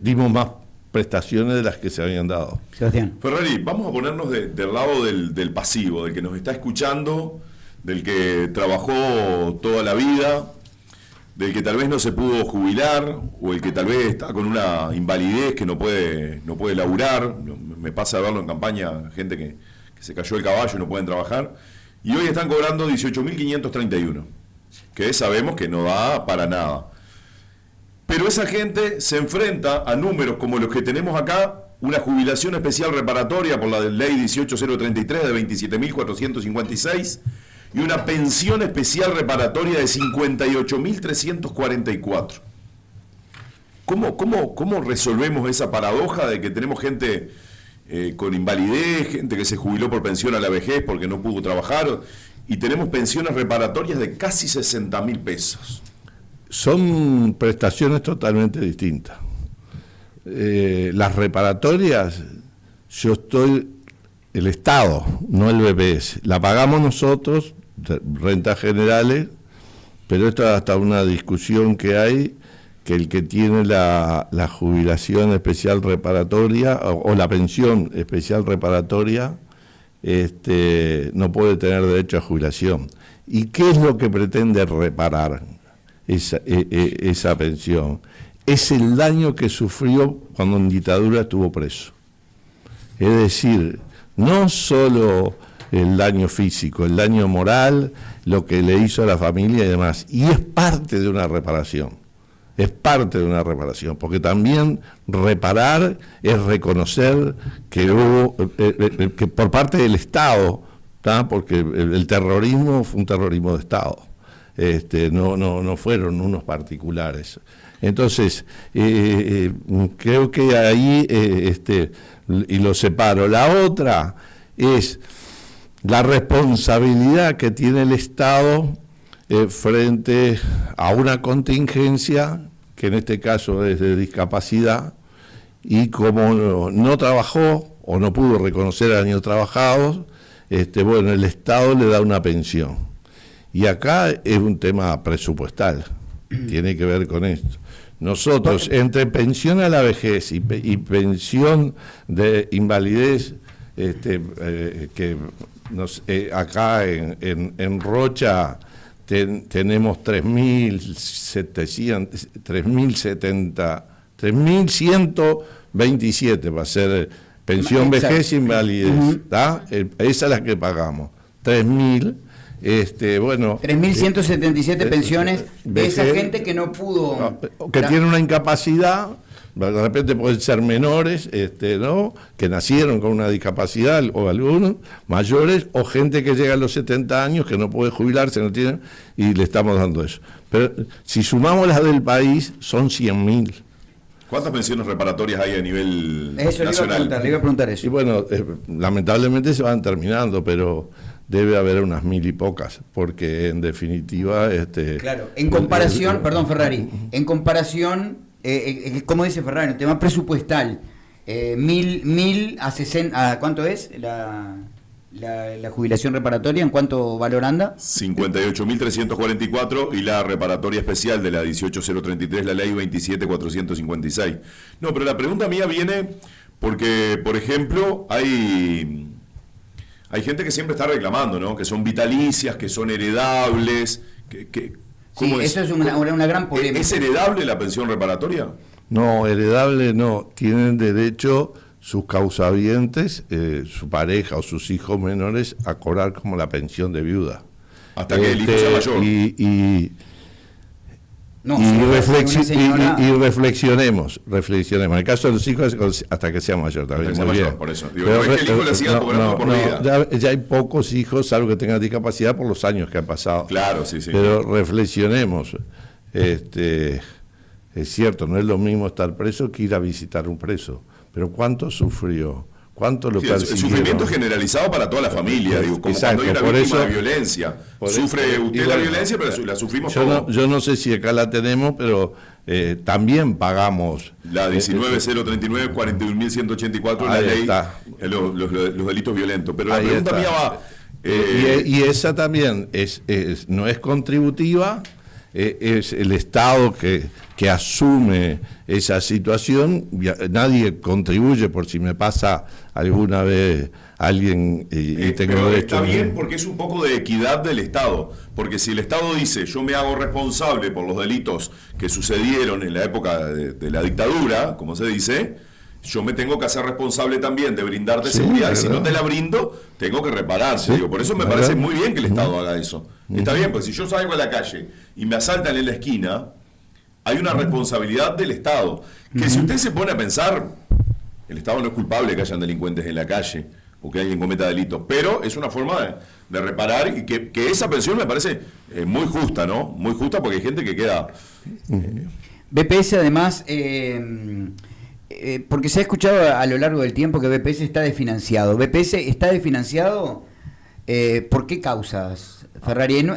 [SPEAKER 3] dimos más prestaciones de las que se habían dado.
[SPEAKER 1] Sebastián.
[SPEAKER 2] Ferrari, vamos a ponernos del lado del pasivo, del que nos está escuchando, del que trabajó toda la vida, del que tal vez no se pudo jubilar, o el que tal vez está con una invalidez que no puede laburar. Me pasa a verlo en campaña, gente que se cayó el caballo y no pueden trabajar, y hoy están cobrando 18.531, que sabemos que no da para nada. Pero esa gente se enfrenta a números como los que tenemos acá, una jubilación especial reparatoria por la ley 18033 de 27.456 y una pensión especial reparatoria de 58.344. ¿Cómo resolvemos esa paradoja de que tenemos gente con invalidez, gente que se jubiló por pensión a la vejez porque no pudo trabajar, y tenemos pensiones reparatorias de casi 60.000 pesos?
[SPEAKER 3] Son prestaciones totalmente distintas. Las reparatorias, el Estado, no el BPS. La pagamos nosotros, rentas generales, pero esto es hasta una discusión que hay, que el que tiene la jubilación especial reparatoria o la pensión especial reparatoria no puede tener derecho a jubilación. ¿Y qué es lo que pretende reparar esa pensión? Es el daño que sufrió cuando en dictadura estuvo preso. Es decir, no solo el daño físico, el daño moral, lo que le hizo a la familia y demás. Y es parte de una reparación. Es parte de una reparación, porque también reparar es reconocer que hubo, que por parte del Estado, ¿tá? Porque el terrorismo fue un terrorismo de Estado. No fueron unos particulares. Entonces, creo que ahí, y lo separo. La otra es la responsabilidad que tiene el Estado frente a una contingencia, que en este caso es de discapacidad, y como no trabajó o no pudo reconocer años trabajados, bueno, el Estado le da una pensión. Y acá es un tema presupuestal, tiene que ver con esto. Nosotros, entre pensión a la vejez y pensión de invalidez, acá en Rocha tenemos 3.127 para ser pensión vejez e invalidez, ¿está? Esa es la que pagamos, 3.000. Bueno,
[SPEAKER 1] 3.177 pensiones de esa gente que no pudo,
[SPEAKER 3] que tiene una incapacidad, de repente pueden ser menores, ¿no? Que nacieron con una discapacidad, o algunos mayores, o gente que llega a los 70 años que no puede jubilarse, no tiene, y le estamos dando eso. Pero si sumamos las del país, son 100.000.
[SPEAKER 2] ¿Cuántas pensiones reparatorias hay a nivel nacional?
[SPEAKER 1] Le iba a preguntar eso.
[SPEAKER 3] Y bueno, lamentablemente se van terminando, pero debe haber unas 1.000 y pocas, porque en definitiva...
[SPEAKER 1] Claro, en comparación, perdón Ferrari, en comparación, como dice Ferrari, el tema presupuestal, 1.000 a 60, ¿cuánto es la jubilación reparatoria? ¿En cuánto valor anda?
[SPEAKER 2] 58.344 y la reparatoria especial de la 18033, la ley 27456. No, pero la pregunta mía viene Porque, por ejemplo, hay gente que siempre está reclamando, ¿no? Que son vitalicias, que son heredables.
[SPEAKER 1] Sí, eso es una gran polémica.
[SPEAKER 2] ¿Es heredable la pensión reparatoria?
[SPEAKER 3] No, heredable no. Tienen derecho sus causavientes, su pareja o sus hijos menores, a cobrar como la pensión de viuda.
[SPEAKER 2] Hasta que el hijo sea mayor.
[SPEAKER 3] Y reflexionemos. En el caso de los hijos, hasta que sea mayor también.
[SPEAKER 2] Hasta que sea mayor, por eso. Digo, no es que el hijo le siga cobrando por vida.
[SPEAKER 3] Ya hay pocos hijos, salvo que tengan discapacidad por los años que han pasado.
[SPEAKER 2] Claro, sí.
[SPEAKER 3] Pero reflexionemos. Es cierto, no es lo mismo estar preso que ir a visitar un preso. Pero ¿cuánto sufrió? ¿Cuánto lo persiguieron?
[SPEAKER 2] El sufrimiento es generalizado para toda la familia, digo, como
[SPEAKER 3] exacto,
[SPEAKER 2] cuando hay una víctima de violencia. Sufre usted la violencia, pero la sufrimos todos.
[SPEAKER 3] Yo no sé si acá la tenemos, pero también pagamos.
[SPEAKER 2] La 19.039, 41.184, la ley,
[SPEAKER 3] está.
[SPEAKER 2] Los delitos violentos. Pero la
[SPEAKER 3] Ahí
[SPEAKER 2] pregunta
[SPEAKER 3] está.
[SPEAKER 2] mía va...
[SPEAKER 3] y esa también no es contributiva, es el Estado que asume esa situación. Nadie contribuye por si me pasa alguna vez alguien y tengo
[SPEAKER 2] pero
[SPEAKER 3] derecho.
[SPEAKER 2] Está bien porque es un poco de equidad del Estado, porque si el Estado dice yo me hago responsable por los delitos que sucedieron en la época de la dictadura, como se dice, yo me tengo que hacer responsable también de brindarte seguridad, y si no te la brindo, tengo que reparar.
[SPEAKER 3] Sí,
[SPEAKER 2] digo, por eso me parece muy bien que el Estado haga eso. Está bien, pues si yo salgo a la calle y me asaltan en la esquina, hay una responsabilidad del Estado, que si usted se pone a pensar, el Estado no es culpable de que hayan delincuentes en la calle o que alguien cometa delitos, pero es una forma de reparar, y que esa pensión me parece muy justa, ¿no? Muy justa, porque hay gente que queda...
[SPEAKER 1] BPS además, porque se ha escuchado a lo largo del tiempo que BPS está desfinanciado. ¿BPS está desfinanciado? ¿Por qué causas, Ferrari? No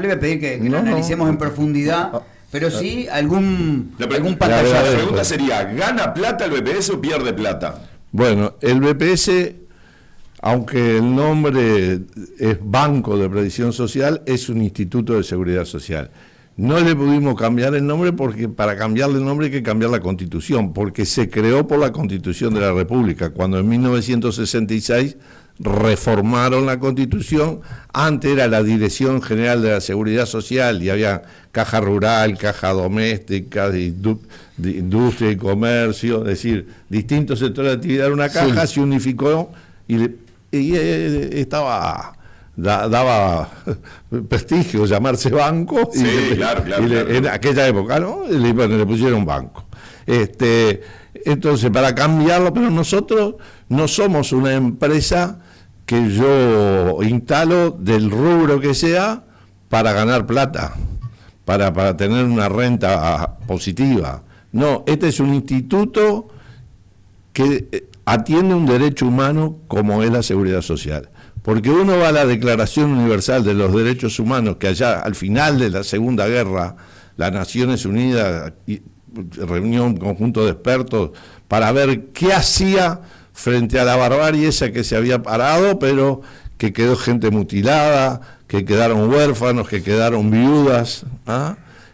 [SPEAKER 1] le voy a pedir que lo analicemos en profundidad, pero sí algún pantallazo.
[SPEAKER 2] La pregunta sería, ¿gana plata el BPS o pierde plata?
[SPEAKER 3] Bueno, el BPS, aunque el nombre es Banco de Previsión Social, es un instituto de seguridad social. No le pudimos cambiar el nombre porque para cambiarle el nombre hay que cambiar la Constitución, porque se creó por la Constitución de la República, cuando en 1966 reformaron la Constitución. Antes era la Dirección General de la Seguridad Social y había caja rural, caja doméstica, de industria y comercio, es decir, distintos sectores de actividad. Una caja se unificó y daba prestigio llamarse banco.
[SPEAKER 2] Sí, claro.
[SPEAKER 3] En aquella época, ¿no? Le pusieron banco. Entonces, para cambiarlo, pero nosotros no somos una empresa que yo instalo del rubro que sea para ganar plata, para tener una renta positiva. No, este es un instituto que atiende un derecho humano como es la seguridad social. Porque uno va a la Declaración Universal de los Derechos Humanos, que allá al final de la Segunda Guerra, las Naciones Unidas reunió un conjunto de expertos para ver qué hacía frente a la barbarie esa que se había parado, pero que quedó gente mutilada, que quedaron huérfanos, que quedaron viudas.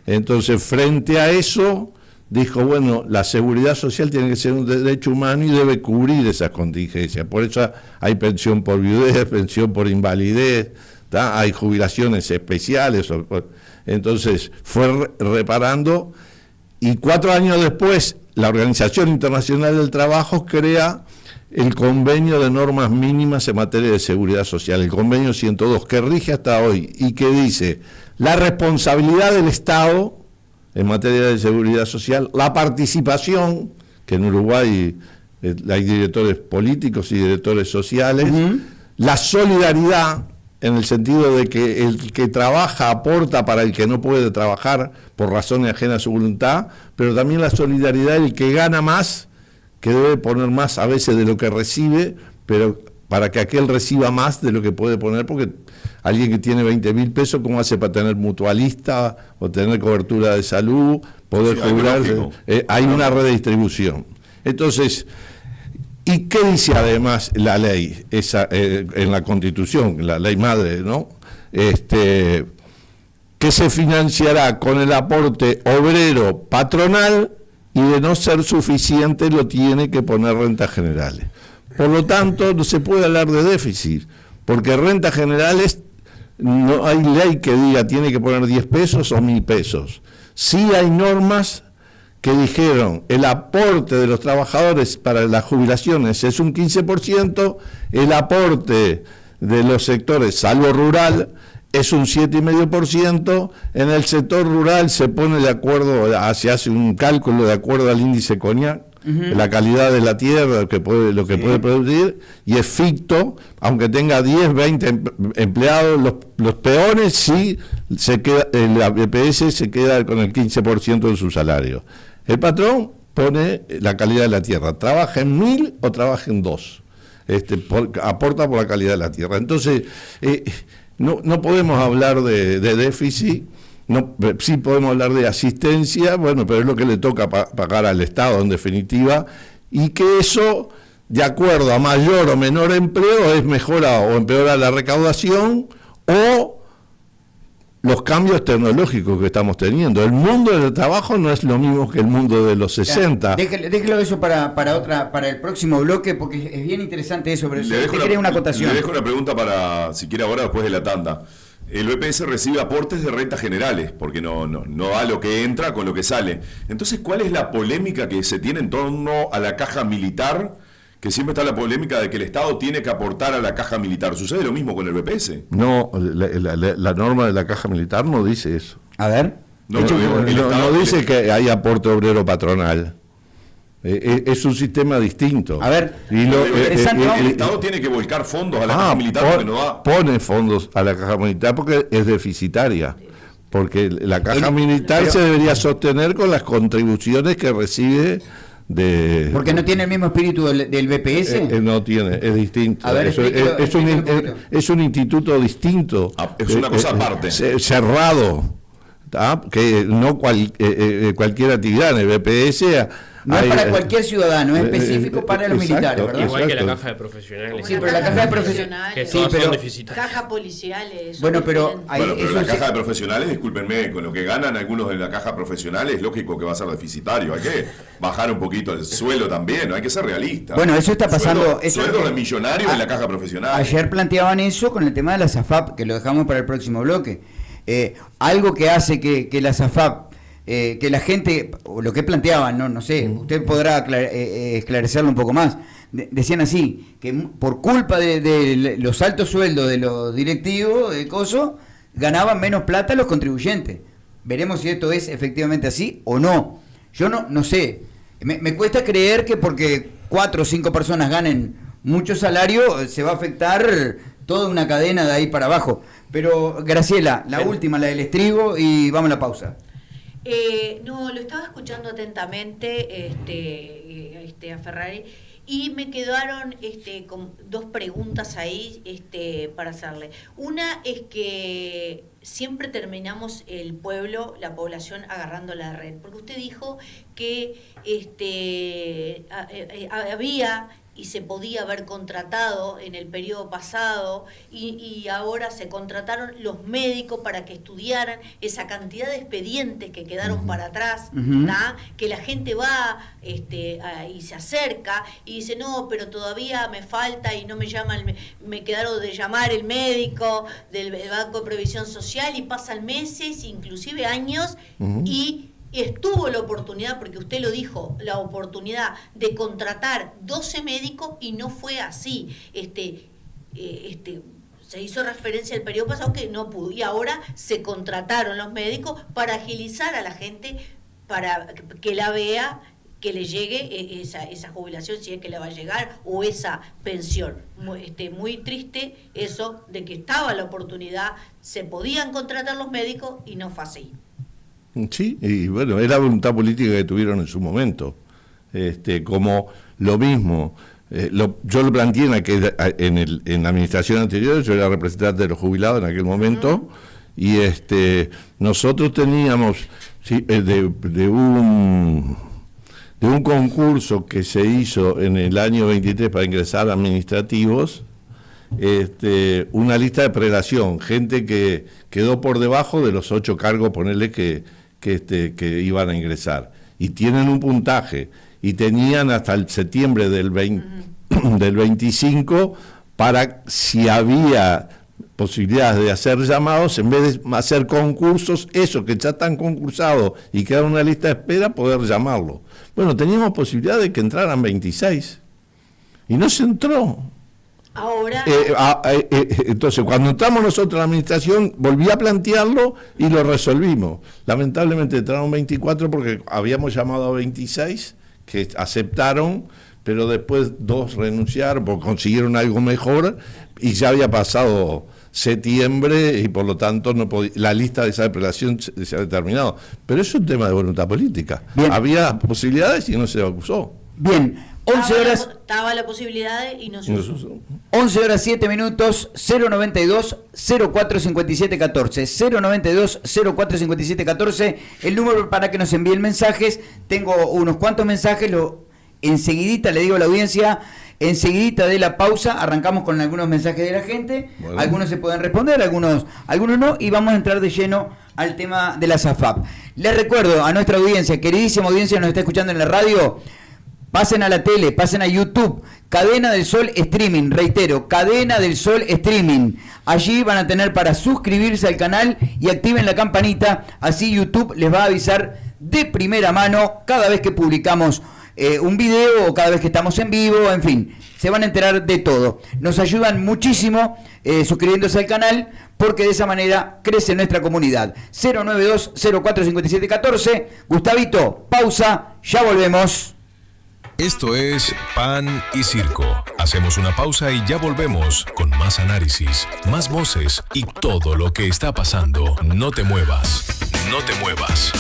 [SPEAKER 3] Entonces, frente a eso, dijo, bueno, la seguridad social tiene que ser un derecho humano y debe cubrir esas contingencias. Por eso hay pensión por viudez, pensión por invalidez, hay jubilaciones especiales. Entonces, fue reparando, y 4 años después, la Organización Internacional del Trabajo crea el Convenio de Normas Mínimas en materia de seguridad social, el Convenio 102, que rige hasta hoy y que dice la responsabilidad del Estado en materia de seguridad social, la participación, que en Uruguay hay directores políticos y directores sociales, la solidaridad, en el sentido de que el que trabaja aporta para el que no puede trabajar por razones ajenas a su voluntad, pero también la solidaridad del que gana más, que debe poner más a veces de lo que recibe, pero para que aquel reciba más de lo que puede poner, porque alguien que tiene 20.000 pesos, ¿cómo hace para tener mutualista o tener cobertura de salud, poder jubilarse? Hay una redistribución. Entonces, ¿y qué dice además la ley en la Constitución, la ley madre, ¿no? Que se financiará con el aporte obrero patronal y de no ser suficiente lo tiene que poner rentas generales. Por lo tanto, no se puede hablar de déficit, porque rentas generales no hay ley que diga tiene que poner 10 pesos o 1.000 pesos. Sí hay normas que dijeron el aporte de los trabajadores para las jubilaciones es un 15%, el aporte de los sectores, salvo rural, es un 7,5%, en el sector rural se pone de acuerdo, se hace un cálculo de acuerdo al índice Cognac, la calidad de la tierra, lo que puede producir, y es ficto, aunque tenga 10, 20 empleados, los peones sí se queda, la BPS se queda con el 15% de su salario. El patrón pone la calidad de la tierra, trabaja en 1.000 o trabaja en 2, aporta por la calidad de la tierra. Entonces, no podemos hablar de déficit. No, sí podemos hablar de asistencia, bueno, pero es lo que le toca pagar al Estado en definitiva, y que eso, de acuerdo a mayor o menor empleo, es mejora o empeora la recaudación o los cambios tecnológicos que estamos teniendo. El mundo del trabajo no es lo mismo que el mundo de los 60.
[SPEAKER 1] Déjelo eso para el próximo bloque, porque es bien interesante eso, pero te quería una acotación.
[SPEAKER 2] Le dejo una pregunta para, si quiere ahora, después de la tanda. El BPS recibe aportes de rentas generales, porque no da lo que entra con lo que sale. Entonces, ¿cuál es la polémica que se tiene en torno a la caja militar? Que siempre está la polémica de que el Estado tiene que aportar a la caja militar. ¿Sucede lo mismo con el BPS?
[SPEAKER 3] No, la norma de la caja militar no dice eso.
[SPEAKER 1] A ver.
[SPEAKER 3] No dice que hay aporte obrero patronal. Es un sistema distinto.
[SPEAKER 1] A ver,
[SPEAKER 2] el Estado tiene que volcar fondos a la caja militar porque no da.
[SPEAKER 3] Pone fondos a la caja militar porque es deficitaria. Porque la caja militar se debería sostener con las contribuciones que recibe de...
[SPEAKER 1] Porque no tiene el mismo espíritu del BPS.
[SPEAKER 3] No tiene, es distinto.
[SPEAKER 1] A ver,
[SPEAKER 3] es un instituto distinto.
[SPEAKER 2] Es una cosa aparte.
[SPEAKER 3] Cerrado. Que no cualquier actividad en el BPS...
[SPEAKER 1] No es para cualquier ciudadano, es específico para los militares, ¿verdad?
[SPEAKER 4] Igual que la caja de profesionales.
[SPEAKER 1] Sí, pero la caja de profesionales,
[SPEAKER 4] que todas son deficitarias.
[SPEAKER 5] Caja policiales.
[SPEAKER 1] Bueno, pero
[SPEAKER 2] la caja de profesionales, discúlpenme, con lo que ganan algunos de la caja profesional es lógico que va a ser deficitario. Hay que bajar un poquito el suelo también, ¿no? Hay que ser realista.
[SPEAKER 1] Bueno, eso está pasando.
[SPEAKER 2] Sueldos de millonarios en la caja profesional.
[SPEAKER 1] Ayer planteaban eso con el tema de la SAFAP, que lo dejamos para el próximo bloque. Algo que hace que la SAFAP, que la gente, lo que planteaban, no sé, usted podrá esclarecerlo un poco más. Decían así, que por culpa de los altos sueldos de los directivos de COSO, ganaban menos plata los contribuyentes. Veremos si esto es efectivamente así o no. Yo no sé. Me cuesta creer que porque 4 o 5 personas ganen mucho salario, se va a afectar toda una cadena de ahí para abajo. Pero, Graciela, la última, la del estribo, y vamos a la pausa.
[SPEAKER 5] No, lo estaba escuchando atentamente a Ferrari y me quedaron con 2 preguntas ahí para hacerle. Una es que siempre terminamos el pueblo, la población, agarrando la red, porque usted dijo que había y se podía haber contratado en el periodo pasado y ahora se contrataron los médicos para que estudiaran esa cantidad de expedientes que quedaron para atrás, que la gente va y se acerca y dice, no, pero todavía me falta y no me llaman, me quedaron de llamar el médico del Banco de Previsión Social y pasan meses, inclusive años, y estuvo la oportunidad, porque usted lo dijo, la oportunidad de contratar 12 médicos y no fue así. Se hizo referencia al periodo pasado que no pudo y ahora se contrataron los médicos para agilizar a la gente, para que la vea, que le llegue esa jubilación, si es que le va a llegar, o esa pensión. Muy triste eso de que estaba la oportunidad, se podían contratar los médicos y no fue así.
[SPEAKER 3] Sí, y bueno, es la voluntad política que tuvieron en su momento. Como lo mismo, yo lo planteé en la administración anterior, yo era representante de los jubilados en aquel momento, y nosotros teníamos de un concurso que se hizo en el año 23 para ingresar a administrativos, una lista de prelación, gente que quedó por debajo de los 8 cargos, ponerle que iban a ingresar. y tienen un puntaje, y tenían hasta el septiembre del 25 para, si había posibilidades de hacer llamados, en vez de hacer concursos, esos que ya están concursados y quedan en una lista de espera, poder llamarlo. Bueno, teníamos posibilidad de que entraran 26 y no se entró.
[SPEAKER 5] Ahora...
[SPEAKER 3] Entonces, cuando entramos nosotros a la administración, volví a plantearlo y lo resolvimos. Lamentablemente entraron 24 porque habíamos llamado a 26 que aceptaron, pero después 2 renunciaron porque consiguieron algo mejor y ya había pasado septiembre y por lo tanto no la lista de esa apelación se había terminado. Pero es un tema de voluntad política. Bien. Había posibilidades y no se usó.
[SPEAKER 1] Bien, 11 horas...
[SPEAKER 5] Estaba la posibilidad y no se usó.
[SPEAKER 1] 11 horas 7 minutos, 092 04 57 14, 092 04 57 14, el número para que nos envíen mensajes. Tengo unos cuantos mensajes, enseguidita le digo a la audiencia, enseguidita de la pausa, arrancamos con algunos mensajes de la gente, bueno. Algunos se pueden responder, algunos no, y vamos a entrar de lleno al tema de la SAFAP. Les recuerdo a nuestra audiencia, queridísima audiencia que nos está escuchando en la radio, pasen a la tele, pasen a YouTube, Cadena del Sol Streaming, reitero, Cadena del Sol Streaming. Allí van a tener para suscribirse al canal y activen la campanita, así YouTube les va a avisar de primera mano cada vez que publicamos un video o cada vez que estamos en vivo, en fin, se van a enterar de todo. Nos ayudan muchísimo suscribiéndose al canal porque de esa manera crece nuestra comunidad. 092 04 57 14. Gustavito, pausa, ya volvemos.
[SPEAKER 6] Esto es Pan y Circo. Hacemos una pausa y ya volvemos con más análisis, más voces y todo lo que está pasando. No te muevas, no te muevas.